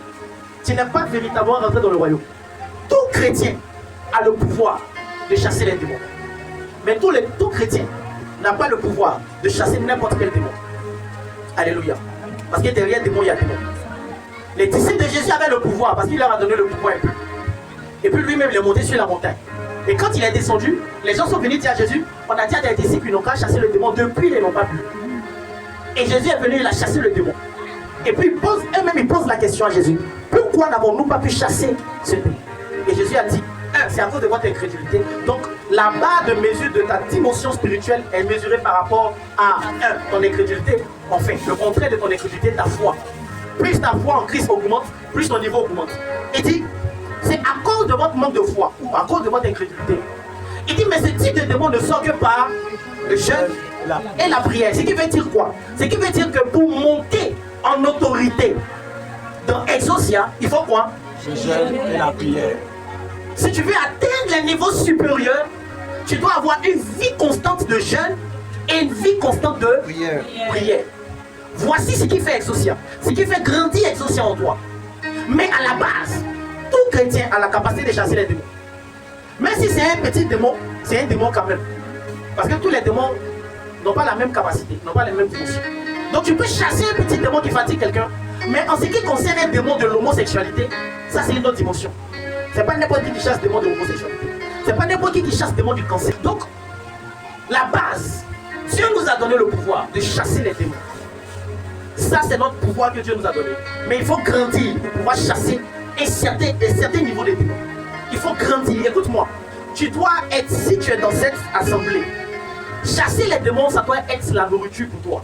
Tu n'es pas véritablement rentré dans le royaume. Tout chrétien a le pouvoir de chasser les démons. Mais tout chrétien n'a pas le pouvoir de chasser n'importe quel démon. Alléluia. Parce que derrière démon, il y a démon. Les disciples de Jésus avaient le pouvoir parce qu'il leur a donné le pouvoir un peu. Et puis lui-même, il est monté sur la montagne. Et quand il est descendu, les gens sont venus dire à Jésus: on a dit à des disciples qu'ils n'ont qu'à chasser le démon, depuis ils n'ont pas pu. Et Jésus est venu, il a chassé le démon. Et puis eux-mêmes ils posent la question à Jésus: pourquoi n'avons-nous pas pu chasser ce démon? Et Jésus a dit: c'est à cause de votre incrédulité. Donc la barre de mesure de ta dimension spirituelle est mesurée par rapport à ton incrédulité. Enfin, le contraire de ton incrédulité, ta foi. plus ta foi en Christ augmente, plus ton niveau augmente. Il dit, c'est à cause de votre manque de foi ou à cause de votre incrédulité. Il dit, mais ce type de démon ne sort que par le jeûne et la prière. Ce qui veut dire quoi? Ce qui veut dire que pour monter en autorité dans Exousia, il faut quoi? Le jeûne et la prière. Si tu veux atteindre les niveaux supérieurs, tu dois avoir une vie constante de jeûne et une vie constante de prière. Voici ce qui fait Exousia. Ce qui fait grandir Exousia en toi. Mais à la base, tout chrétien a la capacité de chasser les démons. Même si c'est un petit démon, c'est un démon quand même. Parce que tous les démons n'ont pas la même capacité, n'ont pas les mêmes fonctions. Donc tu peux chasser un petit démon qui fatigue quelqu'un. Mais en ce qui concerne un démon de l'homosexualité, ça c'est une autre dimension. C'est pas n'importe qui chasse démon de l'homosexualité. C'est pas n'importe qui chasse démon du cancer. Donc, la base, Dieu nous a donné le pouvoir de chasser les démons. Ça c'est notre pouvoir que Dieu nous a donné. Mais il faut grandir pour pouvoir chasser un certain niveau de démons. Il faut grandir. Écoute-moi, tu dois être, si tu es dans cette assemblée, chasser les démons, ça doit être la nourriture pour toi.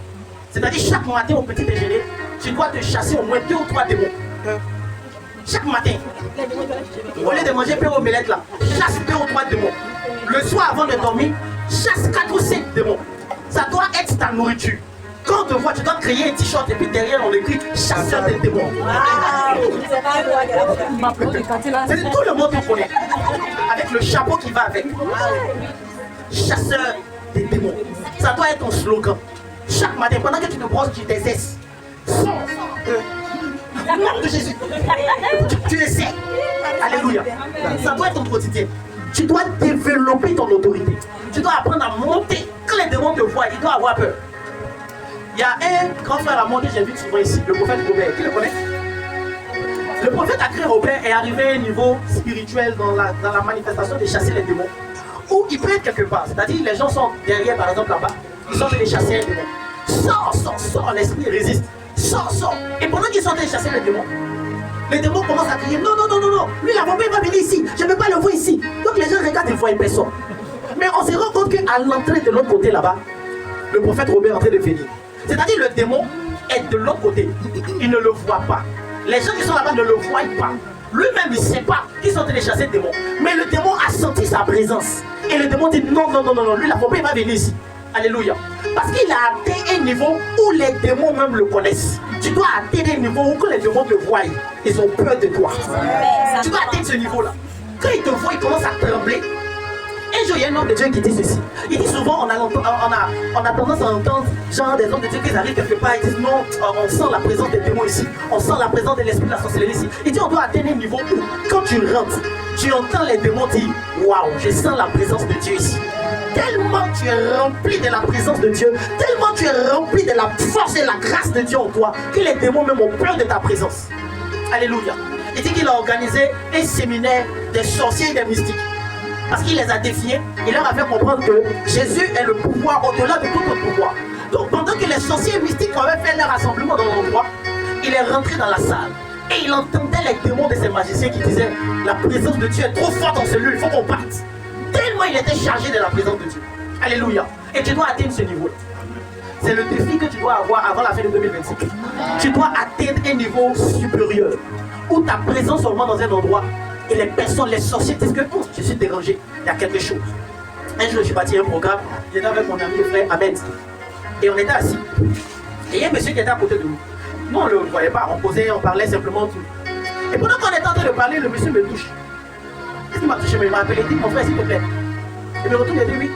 C'est-à-dire chaque matin au petit déjeuner, tu dois te chasser au moins 2 ou 3 démons. Chaque matin, au lieu de manger pain omelette là, chasse 2 ou 3 démons. Le soir avant de dormir, chasse 4 ou 5 démons. Ça doit être ta nourriture. Quand on te voit, tu dois créer un t-shirt et puis derrière on écrit chasseur des démons. C'est tout le monde te connaît. Avec le chapeau qui va avec. Chasseur des démons. Ça doit être ton slogan. Chaque matin, pendant que tu te brosses, tu t'exerces. Sors. Nom de Jésus. Tu le sais. Alléluia. Ça doit être ton quotidien. Tu dois développer ton autorité. Tu dois apprendre à monter. Quand les démons te voient, ils doivent avoir peur. Il y a un grand frère à moi que j'ai vu souvent ici, le prophète Robert. Qui le connaît? Le prophète Akré Robert est arrivé à un niveau spirituel dans la manifestation de chasser les démons. Où il peut être quelque part. C'est-à-dire les gens sont derrière, par exemple là-bas, ils sont en train de chasser un démon. Sors, l'esprit résiste. Sors. Et pendant qu'ils sont en train de chasser les démons commencent à crier non. Lui, la bombe va venir ici. Je ne veux pas le voir ici. Donc les gens regardent et voient une personne. Mais on se rend compte qu'à l'entrée de l'autre côté là-bas, le prophète Robert est en train de venir. C'est-à-dire le démon est de l'autre côté. Il ne le voit pas. Les gens qui sont là-bas ne le voient pas. Lui-même, il ne sait pas qu'ils sont en train de chasser le démon. Mais le démon a senti sa présence. Et le démon dit non. Lui, la bombe va venir ici. Alléluia. Parce qu'il a atteint un niveau où les démons même le connaissent. Tu dois atteindre un niveau où quand les démons te voient, ils ont peur de toi. Tu dois atteindre ce niveau-là. Quand ils te voient, ils commencent à trembler. Un jour, il y a un homme de Dieu qui dit ceci. Il dit souvent, on a tendance à entendre genre des hommes de Dieu qui arrivent quelque part, ils disent non, on sent la présence des démons ici, on sent la présence de l'esprit de la sorcellerie ici. Il dit on doit atteindre un niveau où, quand tu rentres, tu entends les démons dire waouh, je sens la présence de Dieu ici. Tellement tu es rempli de la présence de Dieu, tellement tu es rempli de la force et la grâce de Dieu en toi, que les démons même ont peur de ta présence. Alléluia. Il dit qu'il a organisé un séminaire des sorciers et des mystiques. Parce qu'il les a défiés, il leur a fait comprendre que Jésus est le pouvoir au-delà de tout autre pouvoir. Donc pendant que les sorciers mystiques avaient fait leur rassemblement dans l'endroit, il est rentré dans la salle. Et il entendait les démons de ces magiciens qui disaient la présence de Dieu est trop forte en celui, il faut qu'on parte. Tellement il était chargé de la présence de Dieu. Alléluia. Et tu dois atteindre ce niveau-là. C'est le défi que tu dois avoir avant la fin de 2025. Tu dois atteindre un niveau supérieur où ta présence seulement dans un endroit et les personnes, les sorciers disent que oh, je suis dérangé, il y a quelque chose. Un jour, je suis parti à un programme, j'étais avec mon ami le frère Ahmed. Et on était assis. Et il y a un monsieur qui était à côté de nous. Nous, on ne le voyait pas, on posait, on parlait simplement tout. Et pendant qu'on était en train de parler, le monsieur me touche. Il m'a touché, mais il m'a appelé, il dit mon frère, s'il te plaît. Il me retourne et dit oui.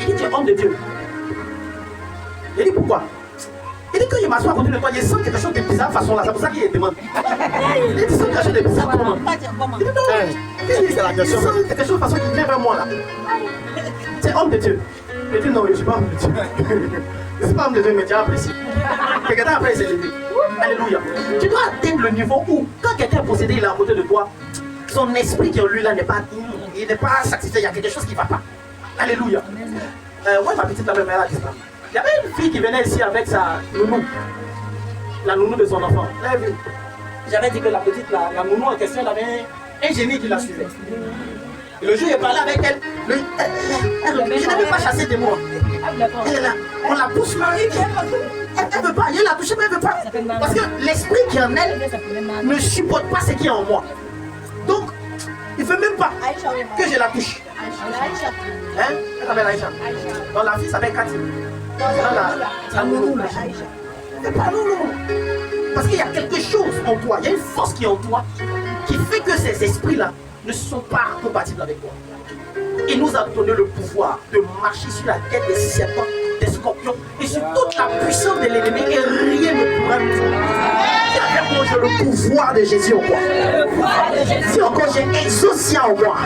Il dit tu es homme de Dieu. Il dit pourquoi? Il dit que je m'assois à côté de toi, je sens quelque chose de bizarre façon là, c'est pour ça qu'il demande. Il dit sens quelque chose de bizarre comment? Il dit non, il sent quelque chose de façon qui vient vers moi là. C'est homme de Dieu. Il dit non, je ne suis pas homme de Dieu. Je ne suis pas homme de Dieu, mais tu as apprécié. Quelqu'un après s'est levé. Alléluia. Tu dois atteindre le niveau où, quand quelqu'un est possédé, il est à côté de toi, son esprit qui est en lui là n'est pas satisfait, il y a quelque chose qui ne va pas. Alléluia. Moi, ma petite là-bas, elle a dit ça. Il y avait une fille qui venait ici avec sa nounou, la nounou de son enfant. J'avais dit que la petite, la nounou en question, elle avait un génie qui la suivait. Et le jour où il parlait avec elle, je n'avais pas chassé des mots. Elle est là, on la pousse, Elle ne veut pas. Il l'a touché, mais elle ne veut pas. Parce que l'esprit qui est en elle ne supporte pas ce qui est en moi. Donc, il ne veut même pas que je la touche. Hein? Elle s'appelle Aïcha. Donc la fille s'appelle Cathy. La Nono. Elle pas Nono. Parce qu'il y a quelque chose en toi, il y a une force qui est en toi qui fait que ces esprits-là ne sont pas compatibles avec toi. Il nous a donné le pouvoir de marcher sur la tête des serpents, des scorpions et sur toute la puissance de l'ennemi et rien ne pourra nous faire. Si avec moi j'ai le pouvoir de Jésus en moi. Si encore j'ai exaucé en moi.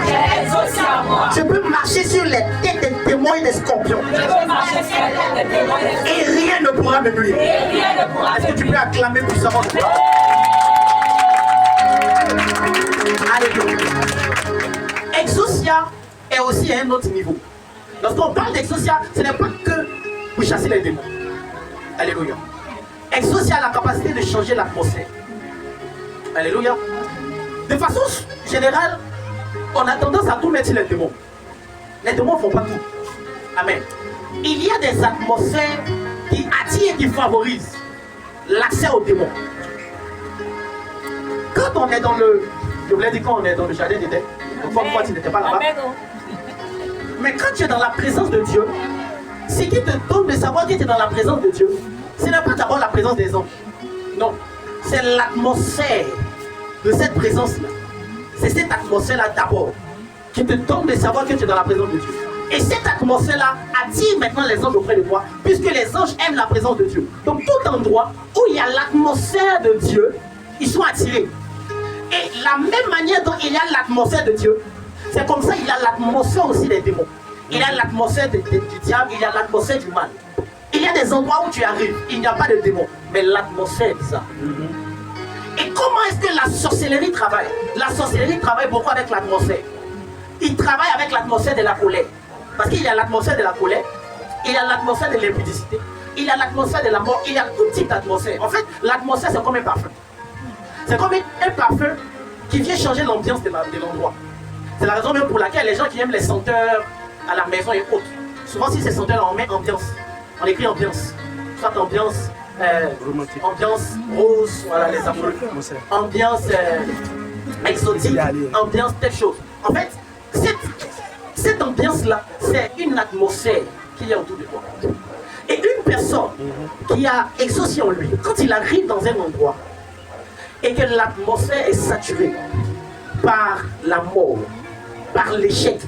Je peux marcher sur les têtes des témoins et des scorpions. Et rien ne pourra me nuire. Est-ce que tu peux acclamer puissamment de toi? Alléluia. Exaucia est aussi à un autre niveau. Lorsqu'on parle d'exaucia, ce n'est pas que vous chassez les démons. Alléluia. Exaucia a la capacité de changer l'atmosphère. Alléluia. De façon générale, on a tendance à tout mettre sur les démons. Les démons ne font pas tout. Amen. Il y a des atmosphères qui attirent et qui favorisent l'accès aux démons. Quand on est dans le... Je voulais dire quand on est dans le jardin d'Éden. Pourquoi tu n'étais pas là-bas? Mais quand tu es dans la présence de Dieu, ce qui te donne de savoir que tu es dans la présence de Dieu, ce n'est pas d'abord la présence des anges. Non. C'est l'atmosphère de cette présence-là. C'est cette atmosphère-là d'abord qui te donne de savoir que tu es dans la présence de Dieu. Et cette atmosphère-là attire maintenant les anges auprès de toi, puisque les anges aiment la présence de Dieu. Donc tout endroit où il y a l'atmosphère de Dieu, ils sont attirés. Et la même manière dont il y a l'atmosphère de Dieu, c'est comme ça il y a l'atmosphère aussi des démons. Il y a l'atmosphère du diable, il y a l'atmosphère du mal. Il y a des endroits où tu arrives, il n'y a pas de démons, mais l'atmosphère est bizarre. Et comment est-ce que la sorcellerie travaille? La sorcellerie travaille beaucoup avec l'atmosphère. Il travaille avec l'atmosphère de la colère. Parce qu'il y a l'atmosphère de la colère, il y a l'atmosphère de l'impudicité, il y a l'atmosphère de la mort, il y a tout type d'atmosphère. En fait, l'atmosphère c'est comme un parfum. C'est comme un parfum qui vient changer l'ambiance de l'endroit. C'est la raison même pour laquelle les gens qui aiment les senteurs à la maison et autres, souvent si ces senteurs on met ambiance, on écrit ambiance, soit ambiance ambiance rose, voilà les amoureux, ambiance exotique, ambiance telle chose. En fait, cette ambiance-là, c'est une atmosphère qu'il y a autour de toi. Et une personne qui a exaucé en lui, quand il arrive dans un endroit et que l'atmosphère est saturée par la mort, par l'échec,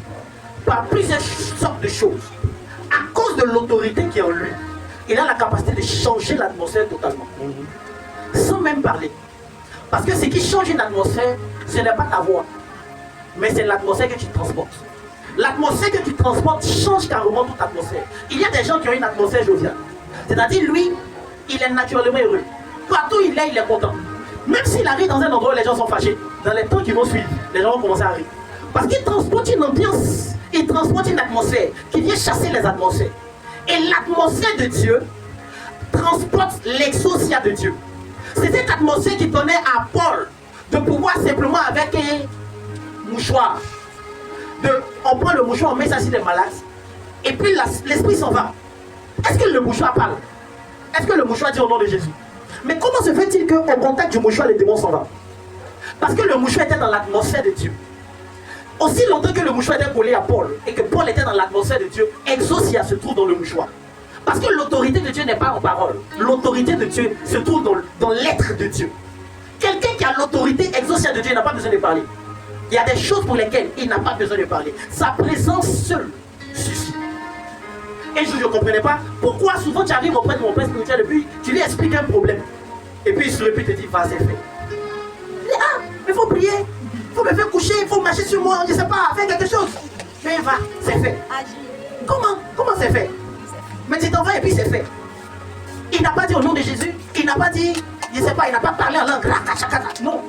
par plusieurs sortes de choses, à cause de l'autorité qui est en lui, il a la capacité de changer l'atmosphère totalement, sans même parler. Parce que ce qui change une atmosphère, ce n'est pas ta voix, mais c'est l'atmosphère que tu transportes. L'atmosphère que tu transportes change carrément toute l'atmosphère. Il y a des gens qui ont une atmosphère joviale. C'est-à-dire, lui, il est naturellement heureux. Partout où il est content. Même s'il arrive dans un endroit où les gens sont fâchés, dans les temps qui vont suivre, les gens vont commencer à rire. Parce qu'il transporte une ambiance, il transporte une atmosphère qui vient chasser les atmosphères. Et l'atmosphère de Dieu transporte l'exousia de Dieu. C'est cette atmosphère qui donnait à Paul de pouvoir simplement avec un mouchoir, on prend le mouchoir, on met ça sur les malades, et puis l'esprit s'en va. Est-ce que le mouchoir parle? Est-ce que le mouchoir dit au nom de Jésus? Mais comment se fait-il qu'au contact du mouchoir, les démons s'en vont? Parce que le mouchoir était dans l'atmosphère de Dieu. Aussi longtemps que le mouchoir était collé à Paul et que Paul était dans l'atmosphère de Dieu, exousia se trouve dans le mouchoir. Parce que l'autorité de Dieu n'est pas en parole. L'autorité de Dieu se trouve dans l'être de Dieu. Quelqu'un qui a l'autorité exousia de Dieu n'a pas besoin de parler. Il y a des choses pour lesquelles il n'a pas besoin de parler. Sa présence seule suffit. Et je ne comprenais pas pourquoi souvent tu arrives auprès de mon père spirituel et puis tu lui expliques un problème. Et puis il se répète et te dit, vas-y, fais. Il dit, ah, mais il faut prier, il faut me faire coucher, il faut marcher sur moi, je ne sais pas, faire quelque chose. Mais va, c'est fait. Comment c'est fait? Mais tu t'en vas et puis c'est fait. Il n'a pas dit au nom de Jésus, il n'a pas dit, je ne sais pas, il n'a pas parlé en langue. Non,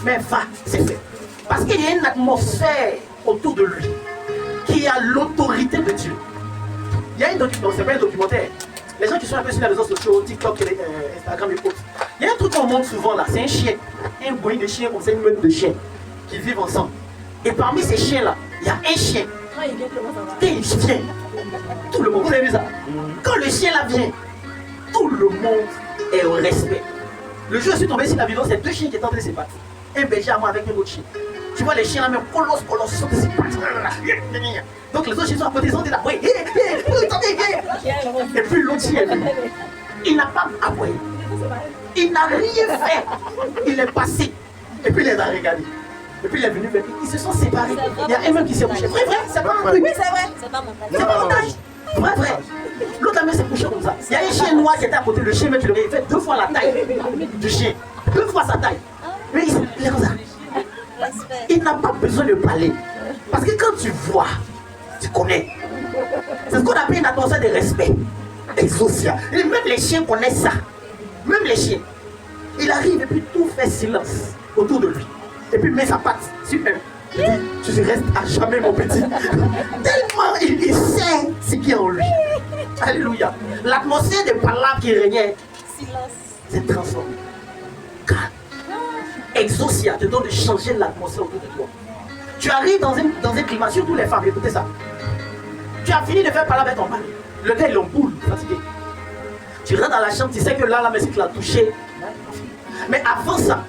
mais va, c'est fait. Parce qu'il y a une atmosphère autour de lui qui a l'autorité de Dieu. Il y a une documentaire, c'est pas un documentaire. Les gens qui sont un peu sur les réseaux sociaux, TikTok, Instagram et autres. Il y a un truc qu'on montre souvent là, c'est un chien. Un bruit de chien, comme ça, une meute de chiens qui vivent ensemble. Et parmi ces chiens-là, il y a un chien. Quand il vient, tout le monde, vous avez vu ça? Quand le chien là vient, tout le monde est au respect. Le jour où je suis tombé sur la vidéo, c'est 2 chiens qui étaient en train de se battre. Un berger à moi avec un autre chien. Tu vois les chiens là, même colosse, ils sont se battre. Donc les autres chiens sont à côté, ils sont là, oui, et puis l'autre chien, lui, il n'a pas aboyé. Il n'a rien fait. Il est passé. Et puis il les a regardés. Et puis il est venu vers lui. Ils se sont séparés. Il y a un même qui s'est couché. Vrai, c'est pas un truc. Oui, c'est vrai. C'est pas mon cas. C'est pas mon âge. Vrai. L'autre même s'est couché comme ça. Il y a un chien noir qui était à côté. Le chien, mais tu le regardes, il fait 2 fois la taille du chien. 2 fois sa taille. Mais il est comme ça. Respect. Il n'a pas besoin de parler. Parce que quand tu vois, tu connais. C'est ce qu'on appelle une atmosphère de respect. Exosia. Et même les chiens connaissent ça. Même les chiens. Il arrive et puis tout fait silence autour de lui. Et puis met sa patte sur elle. Il dit, tu restes à jamais mon petit. Tellement il sait ce qu'il y a en lui. Alléluia. L'atmosphère de palabres qui régnait Silence. s'est transformée. Car Exosia te donne de changer l'atmosphère autour de toi. Tu arrives dans un climat, surtout les femmes, écoutez ça. Tu as fini de faire parler avec ton mari. Le gars il est en boule, fatigué. Tu rentres dans la chambre, tu sais que là, la musique l'a touché. Mais avant ça,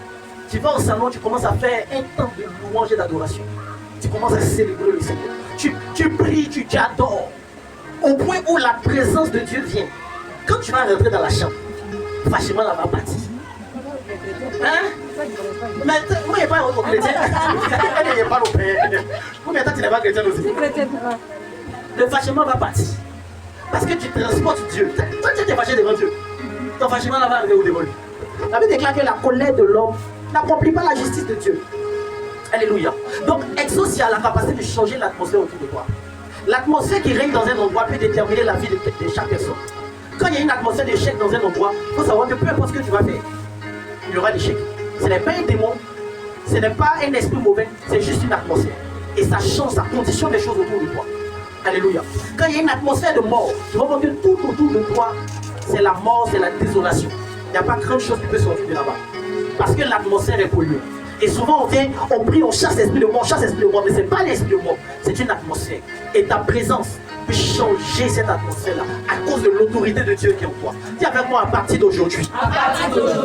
tu vas au salon, tu commences à faire un temps de louange et d'adoration. Tu commences à célébrer le Seigneur. Tu pries, tu adores. Au point où la présence de Dieu vient. Quand tu vas rentrer dans la chambre, franchement, là va partir. Hein? Mais moi, il n'y a pas au chrétien. Il n'y a pas au père. Combien de temps tu n'es pas chrétien aussi? Le fâchement va partir. Parce que tu transportes Dieu. Toi, tu es fâché devant Dieu. Ton fâchement là va arriver au démon. La Bible déclare que la colère de l'homme n'accomplit pas la justice de Dieu. Alléluia. Donc, Exosia a la capacité de changer l'atmosphère autour de toi. L'atmosphère qui règne dans un endroit peut déterminer la vie de chaque personne. Quand il y a une atmosphère d'échec dans un endroit, il faut savoir que peu importe ce que tu vas faire, il y aura l'échec. Ce n'est pas un démon, ce n'est pas un esprit mauvais, c'est juste une atmosphère. Et ça change, ça conditionne les choses autour de toi. Alléluia. Quand il y a une atmosphère de mort, tu vas voir que tout autour de toi, c'est la mort, c'est la désolation. Il n'y a pas grand chose qui peut sortir de là-bas. Parce que l'atmosphère est polluée. Et souvent on vient, on prie, on chasse l'esprit de mort, mais ce n'est pas l'esprit de mort, c'est une atmosphère. Et ta présence peut changer cette atmosphère-là à cause de l'autorité de Dieu qui est en toi. Dis avec moi, à partir d'aujourd'hui,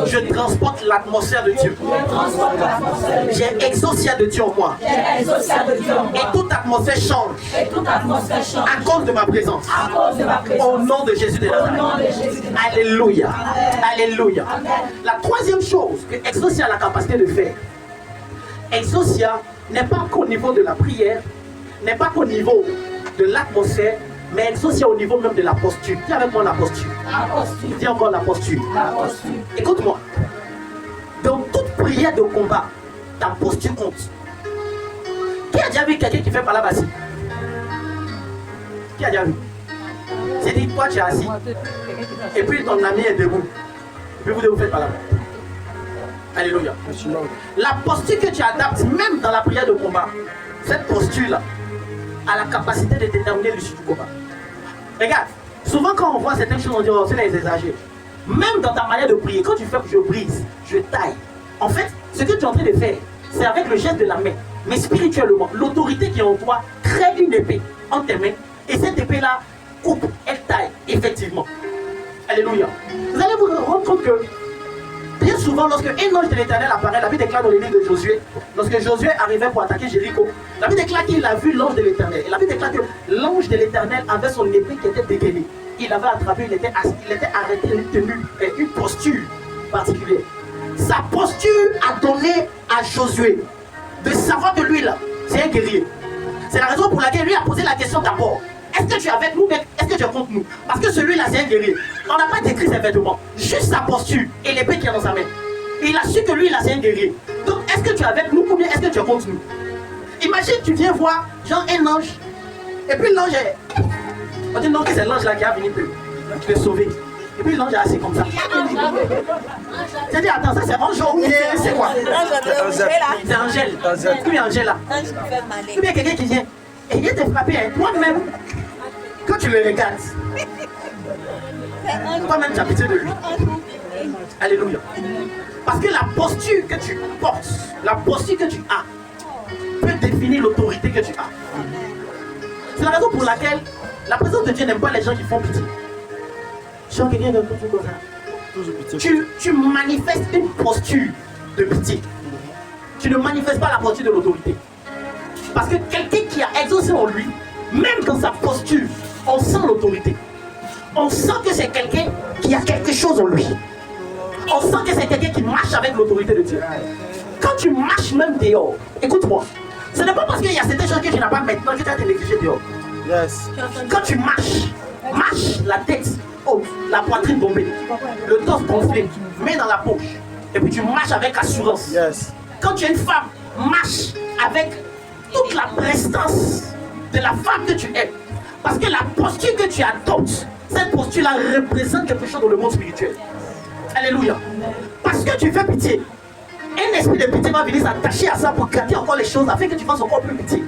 je transporte l'atmosphère de Dieu. J'ai Exosia de Dieu en moi. Et toute atmosphère change à cause de ma présence. Au nom de Jésus de Nazareth. Alléluia. Alléluia. La troisième chose que Exosia a la capacité de faire, Exosia n'est pas qu'au niveau de la prière, n'est pas qu'au niveau de l'atmosphère, mais Exosia au niveau même de la posture. Dis avec moi la posture. Dis encore la posture. Écoute-moi. Dans toute prière de combat, ta posture compte. Qui a déjà vu quelqu'un qui fait par là-bas? Qui a déjà vu? C'est dit, toi tu es assis. Et puis ton ami est debout. Et puis vous devez vous faire par là-bas. Alléluia. La posture que tu adaptes, même dans la prière de combat, cette posture-là a la capacité de déterminer l'issue du combat. Regarde, souvent quand on voit certaines choses, on dit, oh, c'est les exagérés. Même dans ta manière de prier, quand tu fais que je brise, je taille. En fait, ce que tu es en train de faire, c'est avec le geste de la main. Mais spirituellement, l'autorité qui est en toi crée une épée en tes mains. Et cette épée-là coupe, elle taille, effectivement. Alléluia. Vous allez vous rendre compte que bien souvent, lorsque un ange de l'Éternel apparaît, la Bible déclare dans le livre de Josué, lorsque Josué arrivait pour attaquer Jéricho, la Bible déclare qu'il a vu l'ange de l'Éternel. Et la Bible déclare que l'ange de l'Éternel avait son épée qui était dégainée. Il avait attrapé, il était arrêté, il était tenu, une posture particulière. Sa posture a donné à Josué de savoir que lui là, c'est un guerrier. C'est la raison pour laquelle lui a posé la question d'abord. Est-ce que tu es avec nous, mec? Est-ce que tu es contre nous? Parce que celui-là, c'est un guerrier. On n'a pas décrit ses vêtements, juste sa posture et l'épée qui est dans sa main. Et il a su que lui, là, c'est un guerrier. Donc, est-ce que tu es avec nous ou bien est-ce que tu es contre nous? Imagine, tu viens voir, genre, un ange. Et puis l'ange est... On dit non, que c'est l'ange là qui a venu te sauver. Et puis l'ange est assis comme ça. Tu dis, attends, ça c'est ange ou bien c'est quoi? C'est Angèle. Oui, Angèle là. Ou bien quelqu'un qui vient. Et il vient te frapper, hein. Toi-même, quand tu le regardes, toi-même tu as pitié de lui. Alléluia. Parce que la posture que tu portes, la posture que tu as, peut définir l'autorité que tu as. C'est la raison pour laquelle la présence de Dieu n'aime pas les gens qui font pitié. Genre quelqu'un de tout comme ça. Toujours pitié. Tu manifestes une posture de pitié. Tu ne manifestes pas la posture de l'autorité. Parce que quelqu'un qui a exaucé en lui, même dans sa posture, on sent l'autorité. On sent que c'est quelqu'un qui a quelque chose en lui. On sent que c'est quelqu'un qui marche avec l'autorité de Dieu. Quand tu marches même dehors, écoute-moi, ce n'est pas parce qu'il y a certaines choses que tu n'as pas maintenant que tu vas te négliger dehors. Yes. Quand tu marches la tête haute, la poitrine tombée, le torse gonflé, main dans la poche, et puis tu marches avec assurance. Yes. Quand tu es une femme, marche avec toute la prestance de la femme que tu es. Parce que la posture que tu adoptes, cette posture-là représente quelque chose dans le monde spirituel. Alléluia. Parce que tu fais pitié, un esprit de pitié va venir s'attacher à ça pour gâter encore les choses, afin que tu fasses encore plus pitié.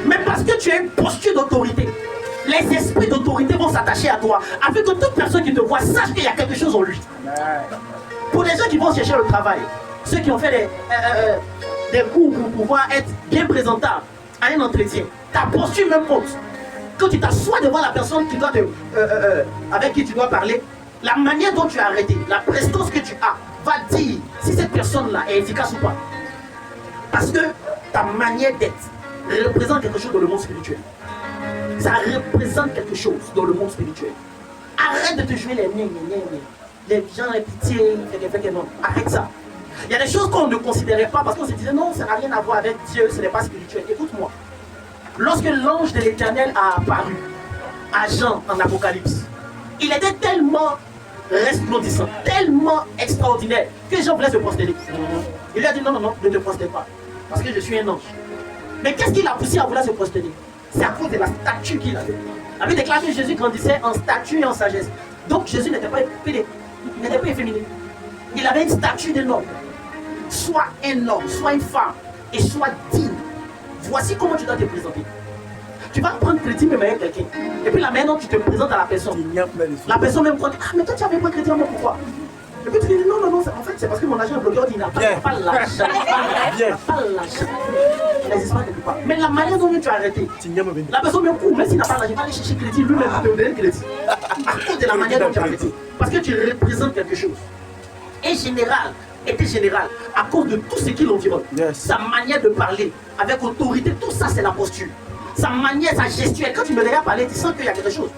Mais parce que tu as une posture d'autorité, les esprits d'autorité vont s'attacher à toi, afin que toute personne qui te voit sache qu'il y a quelque chose en lui. Pour les gens qui vont chercher le travail, ceux qui ont fait des cours pour pouvoir être bien présentables à un entretien, ta posture même compte. Quand tu t'assois devant la personne qui doit avec qui tu dois parler, la manière dont tu as arrêté, la prestance que tu as, va dire si cette personne-là est efficace ou pas. Parce que ta manière d'être représente quelque chose dans le monde spirituel. Ça représente quelque chose dans le monde spirituel. Arrête de te jouer les gens, les pitiés, non. Arrête ça. Il y a des choses qu'on ne considérait pas parce qu'on se disait non, ça n'a rien à voir avec Dieu, ce n'est pas spirituel. Écoute-moi. Lorsque l'ange de l'Éternel a apparu à Jean en Apocalypse, il était tellement resplendissant, tellement extraordinaire que Jean voulait se prosterner. Il lui a dit non, ne te prosterne pas, parce que je suis un ange. Mais qu'est-ce qui l'a poussé à vouloir se prosterner? C'est à cause de la statue qu'il avait. La Bible déclare que Jésus grandissait en stature et en sagesse. Donc Jésus n'était pas efféminé. Il avait une statue d'un homme. Sois un homme, sois une femme et sois digne. Voici comment tu dois te présenter. Tu vas prendre crédit même avec quelqu'un. Et puis la manière dont tu te présentes à la personne. La personne même croit, ah mais toi tu avais pas crédit en moi, pourquoi? Et puis tu dis non, en fait c'est parce que mon agent est bloqué, il n'a pas l'argent. Il n'a pas l'argent. Il n'existe pas quelque part. Mais la manière dont tu as arrêté, la personne même court, même s'il n'a pas l'argent, il va aller chercher crédit lui-même pour te donner crédit. À cause de la manière dont tu as arrêté. Parce que tu représentes quelque chose. Et général, était général, à cause de tout ce qui l'environne. Yes. Sa manière de parler, avec autorité, tout ça c'est la posture. Sa manière, sa gestuelle, quand tu me regardes parler, tu sens qu'il y a quelque chose.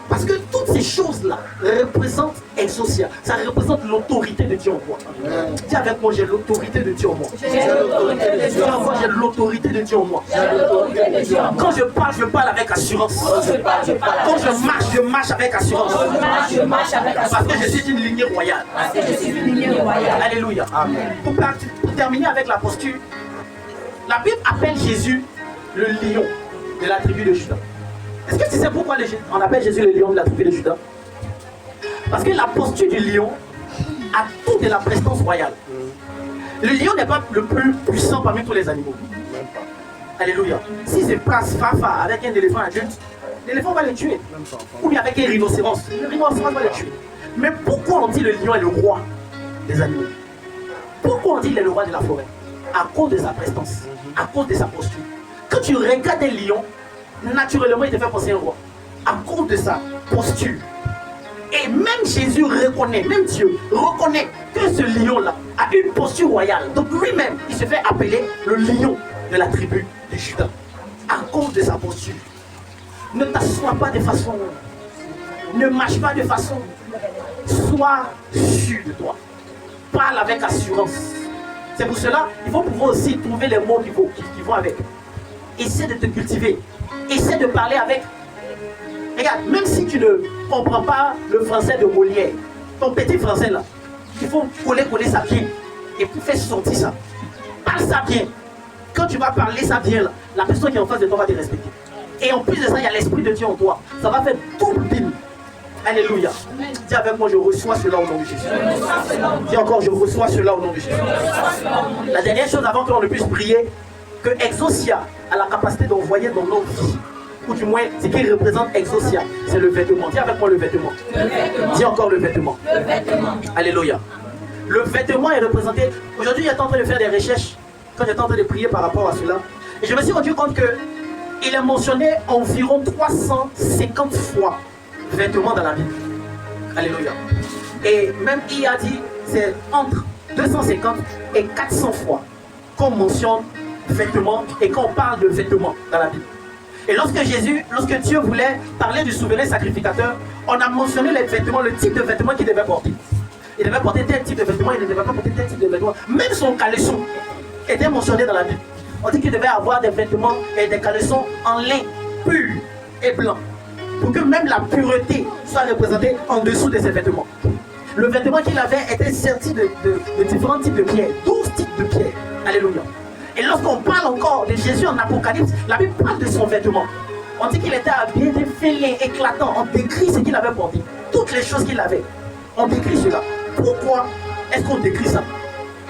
Parce que toutes ces choses-là représentent Exousia. Ça représente l'autorité de Dieu en moi. Dis avec moi, j'ai l'autorité de Dieu en moi. Dis encore, j'ai l'autorité de Dieu en moi. Quand je parle avec assurance. Quand je marche avec assurance. Parce que je suis une lignée royale. Alléluia. Pour terminer avec la posture, la Bible appelle Jésus le lion de la tribu de Juda. Est-ce que tu sais pourquoi on appelle Jésus le lion de la tribu de Juda? Parce que la posture du lion a toute de la prestance royale. Le lion n'est pas le plus puissant parmi tous les animaux. Alléluia. Si c'est passe Fafa avec un éléphant adulte, l'éléphant va le tuer. Ou bien avec un rhinocéros, le rhinocéros va le tuer. Mais pourquoi on dit le lion est le roi des animaux? Pourquoi on dit qu'il est le roi de la forêt? À cause de sa prestance, à cause de sa posture. Quand tu regardes un lion, naturellement il te fait penser à un roi. À cause de sa posture. Et même Jésus reconnaît, même Dieu reconnaît que ce lion-là a une posture royale. Donc lui-même, il se fait appeler le lion de la tribu de Juda. À cause de sa posture. Ne t'assois pas de façon, ne marche pas de façon. Sois sûr de toi. Parle avec assurance. C'est pour cela qu'il faut pouvoir aussi trouver les mots qui vont avec. Essaie de te cultiver. Essaie de parler avec. Regarde, même si tu ne comprends pas le français de Molière, ton petit français là, il faut coller ça bien. Et puis faire sortir ça. Parle ça bien. Quand tu vas parler ça bien là, la personne qui est en face de toi va te respecter. Et en plus de ça, il y a l'Esprit de Dieu en toi. Ça va faire double bien. Alléluia. Dis avec moi, je reçois cela au nom de Jésus. Dis encore, je reçois cela au nom de Jésus. La dernière chose avant qu'on ne puisse prier, que Exousia a la capacité d'envoyer dans notre vie, ou du moins ce qui représente Exousia, c'est le vêtement. Dis avec moi le vêtement. Dis encore le vêtement. Alléluia. Le vêtement est représenté. Aujourd'hui, j'étais en train de faire des recherches quand j'étais en train de prier par rapport à cela. Et je me suis rendu compte qu'il est mentionné environ 350 fois vêtements dans la Bible. Alléluia. Et même il a dit, c'est entre 250 et 400 fois qu'on mentionne vêtements et qu'on parle de vêtements dans la Bible. Et lorsque Dieu voulait parler du souverain sacrificateur, on a mentionné les vêtements, le type de vêtements qu'il devait porter. Il devait porter tel type de vêtements, il ne devait pas porter tel type de vêtements. Même son caleçon était mentionné dans la Bible. On dit qu'il devait avoir des vêtements et des caleçons en lin pur et blanc, pour que même la pureté soit représentée en dessous de ces vêtements. Le vêtement qu'il avait était serti de différents types de pierres, 12 types de pierres. Alléluia. Et lorsqu'on parle encore de Jésus en Apocalypse, la Bible parle de son vêtement. On dit qu'il était habillé de félins éclatants. On décrit ce qu'il avait porté, toutes les choses qu'il avait. On décrit cela. Pourquoi est-ce qu'on décrit ça?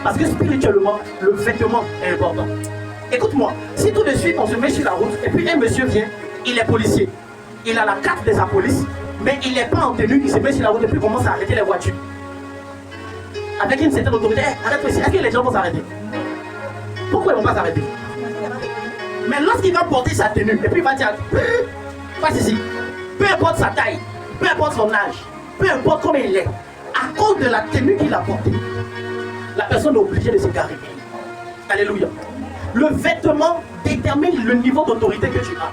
Parce que spirituellement, le vêtement est important. Écoute-moi, si tout de suite on se met sur la route et puis un monsieur vient, il est policier, il a la carte de sa police, mais il n'est pas en tenue, il se met sur la route et puis commence à arrêter les voitures. Avec une certaine autorité, arrête ici, est-ce que les gens vont s'arrêter? Pourquoi ils ne vont pas s'arrêter? Mais lorsqu'il va porter sa tenue et puis il va dire, passe ici, peu importe sa taille, peu importe son âge, peu importe comment il est, à cause de la tenue qu'il a portée, la personne est obligée de se garer. Alléluia. Le vêtement détermine le niveau d'autorité que tu as.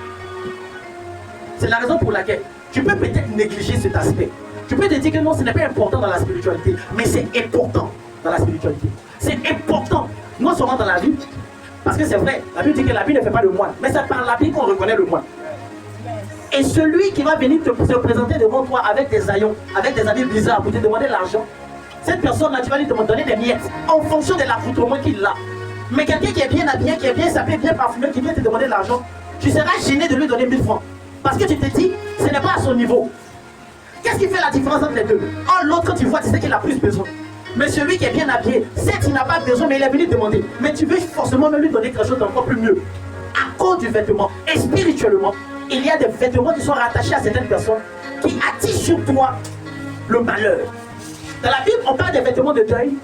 C'est la raison pour laquelle tu peux peut-être négliger cet aspect. Tu peux te dire que non, ce n'est pas important dans la spiritualité, mais c'est important dans la spiritualité. C'est important, non seulement dans la vie, parce que c'est vrai, la Bible dit que la vie ne fait pas le moine, mais c'est par la vie qu'on reconnaît le moine. Et celui qui va venir se présenter devant toi avec des haillons, avec des habits bizarres pour te demander l'argent, cette personne-là, tu vas lui donner des miettes en fonction de l'accoutrement qu'il a. Mais quelqu'un qui est bien habillé, qui est bien sapé, bien parfumé, qui vient te demander l'argent, tu seras gêné de lui donner 1000 francs. Parce que tu te dis, ce n'est pas à son niveau. Qu'est-ce qui fait la différence entre les deux? Oh, l'autre, quand tu vois, tu sais qu'il a plus besoin. Mais celui qui est bien habillé, certes, il n'a pas besoin, mais il est venu te demander. Mais tu veux forcément lui donner quelque chose d'encore plus mieux. À cause du vêtement. Et spirituellement, il y a des vêtements qui sont rattachés à certaines personnes qui attirent sur toi le malheur. Dans la Bible, on parle des vêtements de deuil,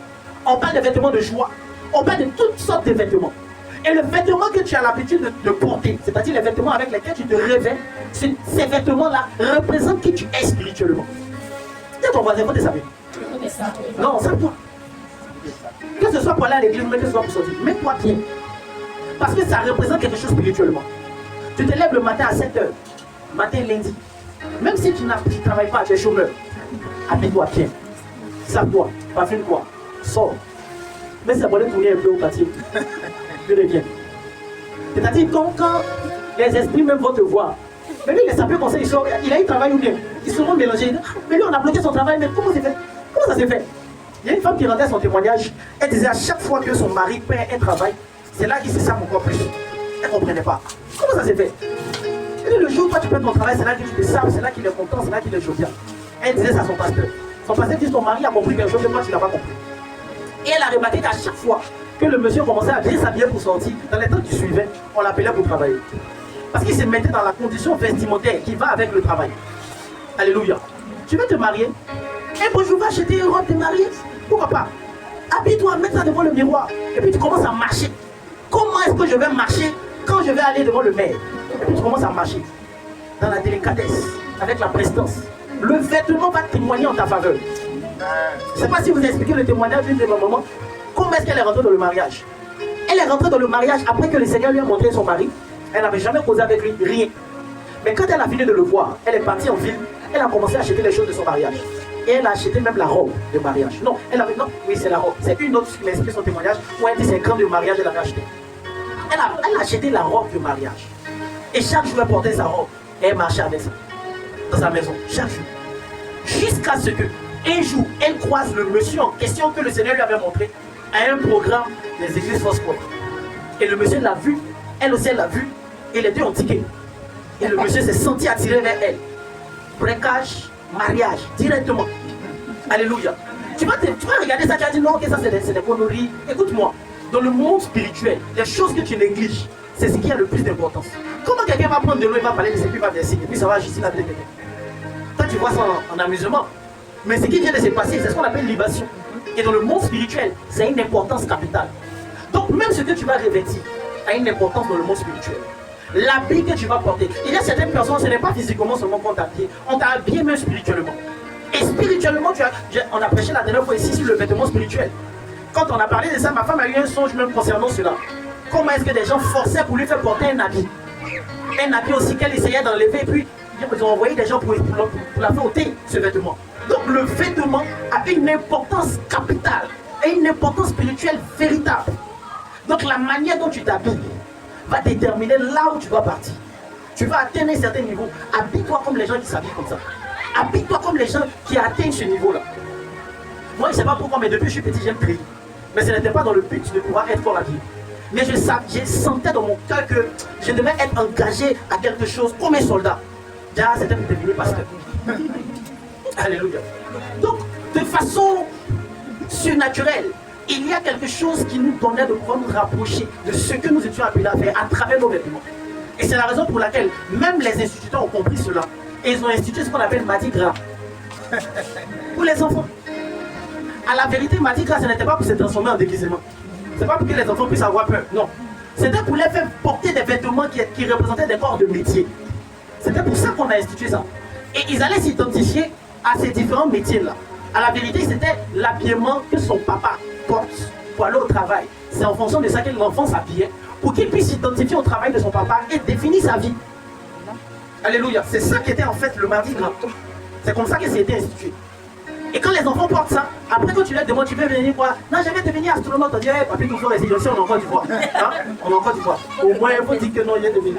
on parle des vêtements de joie, on parle de toutes sortes de vêtements. Et le vêtement que tu as l'habitude de porter, c'est-à-dire les vêtements avec lesquels tu te réveilles, ces vêtements-là représentent qui tu es spirituellement. Dis ton voisin, faut te savoir. Non, c'est toi. Que ce soit pour aller à l'église, mais que ce soit pour sortir, mets-toi bien. Parce que ça représente quelque chose spirituellement. Tu te lèves le matin à 7h, matin lundi. Même si tu ne travailles pas, tu es chômeur, habille-toi bien. Sors-toi, parfume-toi, sors. Mais c'est bon de tourner un peu au quartier. Je reviens. C'est-à-dire quand les esprits même vont te voir. Mais lui, il est sapé comme ça, il sort, il a eu travail ou bien. Ils seront mélangés. Mais lui, on a bloqué son travail, mais comment c'est fait? Comment ça s'est fait? Il y a une femme qui rendait son témoignage. Elle disait à chaque fois que son mari perd un travail, c'est là qu'il se sape encore plus. Elle ne comprenait pas. Comment ça s'est fait? Et le jour où toi tu perds ton travail, c'est là que tu te sapes, c'est là qu'il est content, c'est là qu'il est jovial. Elle disait ça à son pasteur. Son pasteur dit ton mari a compris quelque chose que toi tu n'as pas compris. Et elle a remarqué qu'à chaque fois que le monsieur commençait à bien s'habiller pour sortir, dans les temps qui suivaient, on l'appelait pour travailler. Parce qu'il se mettait dans la condition vestimentaire qui va avec le travail. Alléluia. Tu veux te marier? Et bonjour, va acheter une robe de mariée. Pourquoi pas? Habille-toi, mets ça devant le miroir. Et puis tu commences à marcher. Comment est-ce que je vais marcher quand je vais aller devant le maire? Et puis tu commences à marcher. Dans la délicatesse, avec la prestance. Le vêtement va témoigner en ta faveur. Je ne sais pas si vous expliquez le témoignage d'une de ma maman. Comment est-ce qu'elle est rentrée dans le mariage? Elle est rentrée dans le mariage après que le Seigneur lui a montré son mari. Elle n'avait jamais causé avec lui, rien. Mais quand elle a fini de le voir, elle est partie en ville. Elle a commencé à acheter les choses de son mariage. Et elle a acheté même la robe de mariage. Non, elle avait, non, oui, c'est la robe. C'est une autre qui m'explique son témoignage où elle dit c'est grand de mariage, elle avait acheté. Elle a acheté la robe de mariage. Et chaque jour, elle portait sa robe. Et elle marchait avec ça. Dans sa maison, chaque jour. Jusqu'à ce que, un jour, elle croise le monsieur en question que le Seigneur lui avait montré à un programme des églises Foursquare. Et le monsieur l'a vu, elle aussi elle l'a vu, et les deux ont tiqué. Et le monsieur s'est senti attiré vers elle. Breakage, mariage, directement. Alléluia. Tu vas regarder ça, tu vas dire non, ok, ça c'est des conneries. Écoute-moi, dans le monde spirituel, les choses que tu négliges, c'est ce qui a le plus d'importance. Comment quelqu'un va prendre de l'eau, il va parler de ce qui va verser, et puis ça va ajuster la vie de quelqu'un. Toi, tu vois ça en amusement. Mais ce qui vient de se passer, c'est ce qu'on appelle libation. Et dans le monde spirituel, c'est une importance capitale. Donc même ce que tu vas revêtir a une importance dans le monde spirituel. L'habit que tu vas porter. Il y a certaines personnes, ce n'est pas physiquement seulement qu'on t'habille, on t'a habillé même spirituellement. Et Et spirituellement, on a prêché la dernière fois ici sur le vêtement spirituel. Quand on a parlé de ça, ma femme a eu un songe même concernant cela. Comment est-ce que des gens forçaient pour lui faire porter un habit? Un habit aussi qu'elle essayait d'enlever, et puis ils ont envoyé des gens pour la faire ôter ce vêtement. Donc le vêtement a une importance capitale et une importance spirituelle véritable. Donc la manière dont tu t'habilles va déterminer là où tu dois partir. Tu vas atteindre un certain niveau. Habille-toi comme les gens qui s'habillent comme ça. Habille-toi comme les gens qui atteignent ce niveau-là. Moi, je ne sais pas pourquoi, mais depuis que je suis petit, j'aime prier. Mais ce n'était pas dans le but de pouvoir être fort habillé. Mais je sentais dans mon cœur que je devais être engagé à quelque chose comme un soldat. Déjà, c'était pour devenir pasteur. Alléluia. Donc, de façon surnaturelle, il y a quelque chose qui nous donnait de pouvoir nous rapprocher de ce que nous étions appelés à faire à travers nos vêtements. Et c'est la raison pour laquelle même les instituteurs ont compris cela. Et ils ont institué ce qu'on appelle Mardi Gras. Pour les enfants. À la vérité, Mardi Gras, ce n'était pas pour se transformer en déguisement. Ce n'est pas pour que les enfants puissent avoir peur. Non. C'était pour les faire porter des vêtements qui représentaient des corps de métier. C'était pour ça qu'on a institué ça. Et ils allaient s'identifier à ces différents métiers-là. À la vérité, c'était l'habillement que son papa porte pour aller au travail. C'est en fonction de ça que l'enfant s'habillait pour qu'il puisse s'identifier au travail de son papa et définir sa vie. Alléluia. C'est ça qui était en fait le Mardi Gras. C'est comme ça que c'était institué. Et quand les enfants portent ça, après quand tu leur demandes, tu veux venir quoi? Non, je vais devenir astronaute. On dit, hey, papi, tout faut rester ici, on a encore du poids. Hein? On a encore du poids. Au moins, il faut dire que non, il est devenu,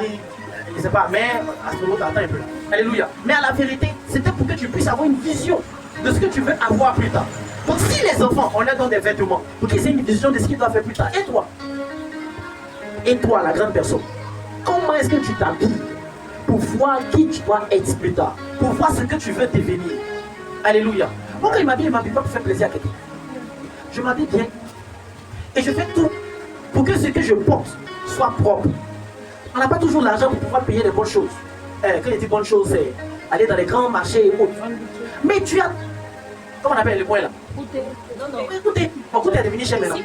je ne sais pas, mais astronaute, attends un peu. Alléluia. Mais à la vérité, c'était pour que tu puisses avoir une vision de ce que tu veux avoir plus tard. Donc si les enfants, on leur donne des vêtements, pour qu'ils aient une vision de ce qu'ils doivent faire plus tard. Et toi? Et toi, la grande personne, comment est-ce que tu t'habilles pour voir qui tu dois être plus tard? Pour voir ce que tu veux devenir? Alléluia. Moi, quand il m'habille pas pour faire plaisir à quelqu'un. Je m'habille bien. Et je fais tout pour que ce que je porte soit propre. On n'a pas toujours l'argent pour pouvoir payer des bonnes choses. Quand il dit bonnes choses, c'est aller dans les grands marchés et autres. Mais tu as... Comment on appelle les points là? Écoutez. Non, non. Écoutez. Bon, écoutez, est devenu cher maintenant.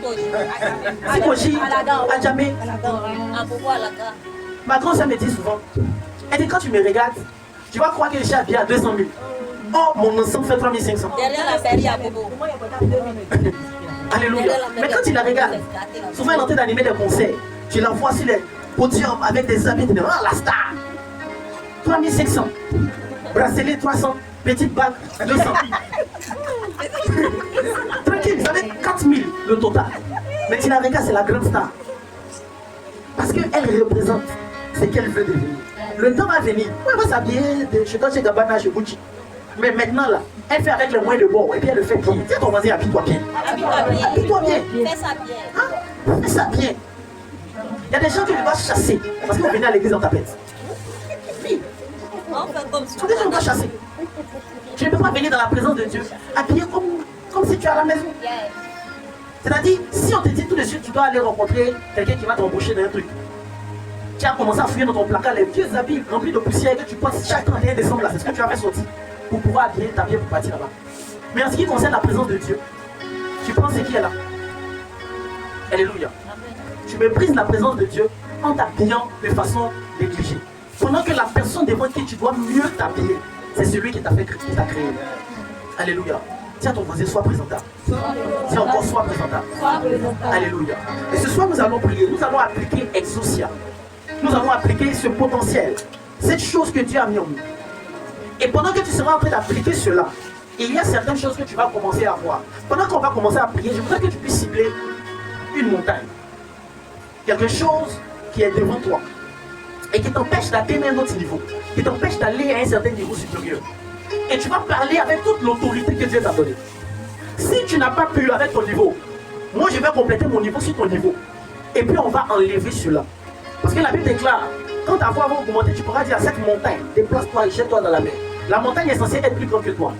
Sikoji, Adjamé. À Bobo, à la gare. Ma grand-sœur me dit souvent, elle dit quand tu me regardes, tu vas croire que je suis habillé à 200 000. Oh, mon ensemble fait 3500. Derrière la mairie à Bobo. Alléluia. Mais quand tu la regardes, souvent elle est en train d'animer des concerts. Tu la vois sur les podiums avec des amis. Ah, la star. 3500. Bracelet 300. Petite bague 200. Tranquille, vous avez 4000 le total. Mais tu la regardes, c'est la grande star. Parce qu'elle représente ce qu'elle veut devenir. Le temps va venir. Elle va s'habiller chez toi, chez Gabbana, chez Gucci. Mais maintenant là, elle fait avec le moins de bon et puis elle le fait bien. Tiens ton voisin, habille-toi bien. Habille-toi bien. Fais ça bien. Hein? Fais ça bien. Il y a des gens que tu dois chasser parce que vous venez à l'église en tapette. Oui. On fait comme ça. Tu dis que tu dois chasser. Tu ne peux pas venir dans la présence de Dieu habillé comme si tu es à la maison. C'est-à-dire, si on te dit tout de suite, tu dois aller rencontrer quelqu'un qui va t'embaucher dans un truc. Tu as commencé à fouiller dans ton placard les vieux habits remplis de poussière que tu passes chaque 31 décembre là. C'est ce que tu as fait sortir pour pouvoir habiller t'habiller pour partir là-bas. Mais en ce qui concerne la présence de Dieu, tu penses qui est là? Alléluia. Tu méprises la présence de Dieu en t'habillant de façon négligée. Pendant que la personne devant qui tu dois mieux t'habiller, c'est celui qui t'a fait qui t'a créé. Alléluia. Tiens ton voisin, sois présentable. Tiens encore, sois présentable. Alléluia. Et ce soir, nous allons prier. Nous allons appliquer Exousia. Nous allons appliquer ce potentiel. Cette chose que Dieu a mis en nous. Et pendant que tu seras en train d'appliquer cela, il y a certaines choses que tu vas commencer à voir. Pendant qu'on va commencer à prier, je voudrais que tu puisses cibler une montagne. Quelque chose qui est devant toi. Et qui t'empêche d'atteindre un autre niveau. Qui t'empêche d'aller à un certain niveau supérieur. Et tu vas parler avec toute l'autorité que Dieu t'a donnée. Si tu n'as pas pu avec ton niveau, moi je vais compléter mon niveau sur ton niveau. Et puis on va enlever cela. Parce que la Bible déclare, quand ta voix va augmenter, tu pourras dire à cette montagne, déplace-toi et jette-toi dans la mer. La montagne est censée être plus grande que toi.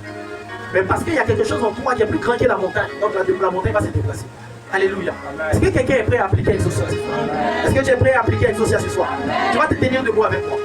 Mais parce qu'il y a quelque chose en toi qui est plus grand que la montagne, donc la montagne va se déplacer. Alléluia. Est-ce que quelqu'un est prêt à appliquer Exousia ce soir? Est-ce que tu es prêt à appliquer Exousia ce soir? Tu vas te tenir debout avec moi.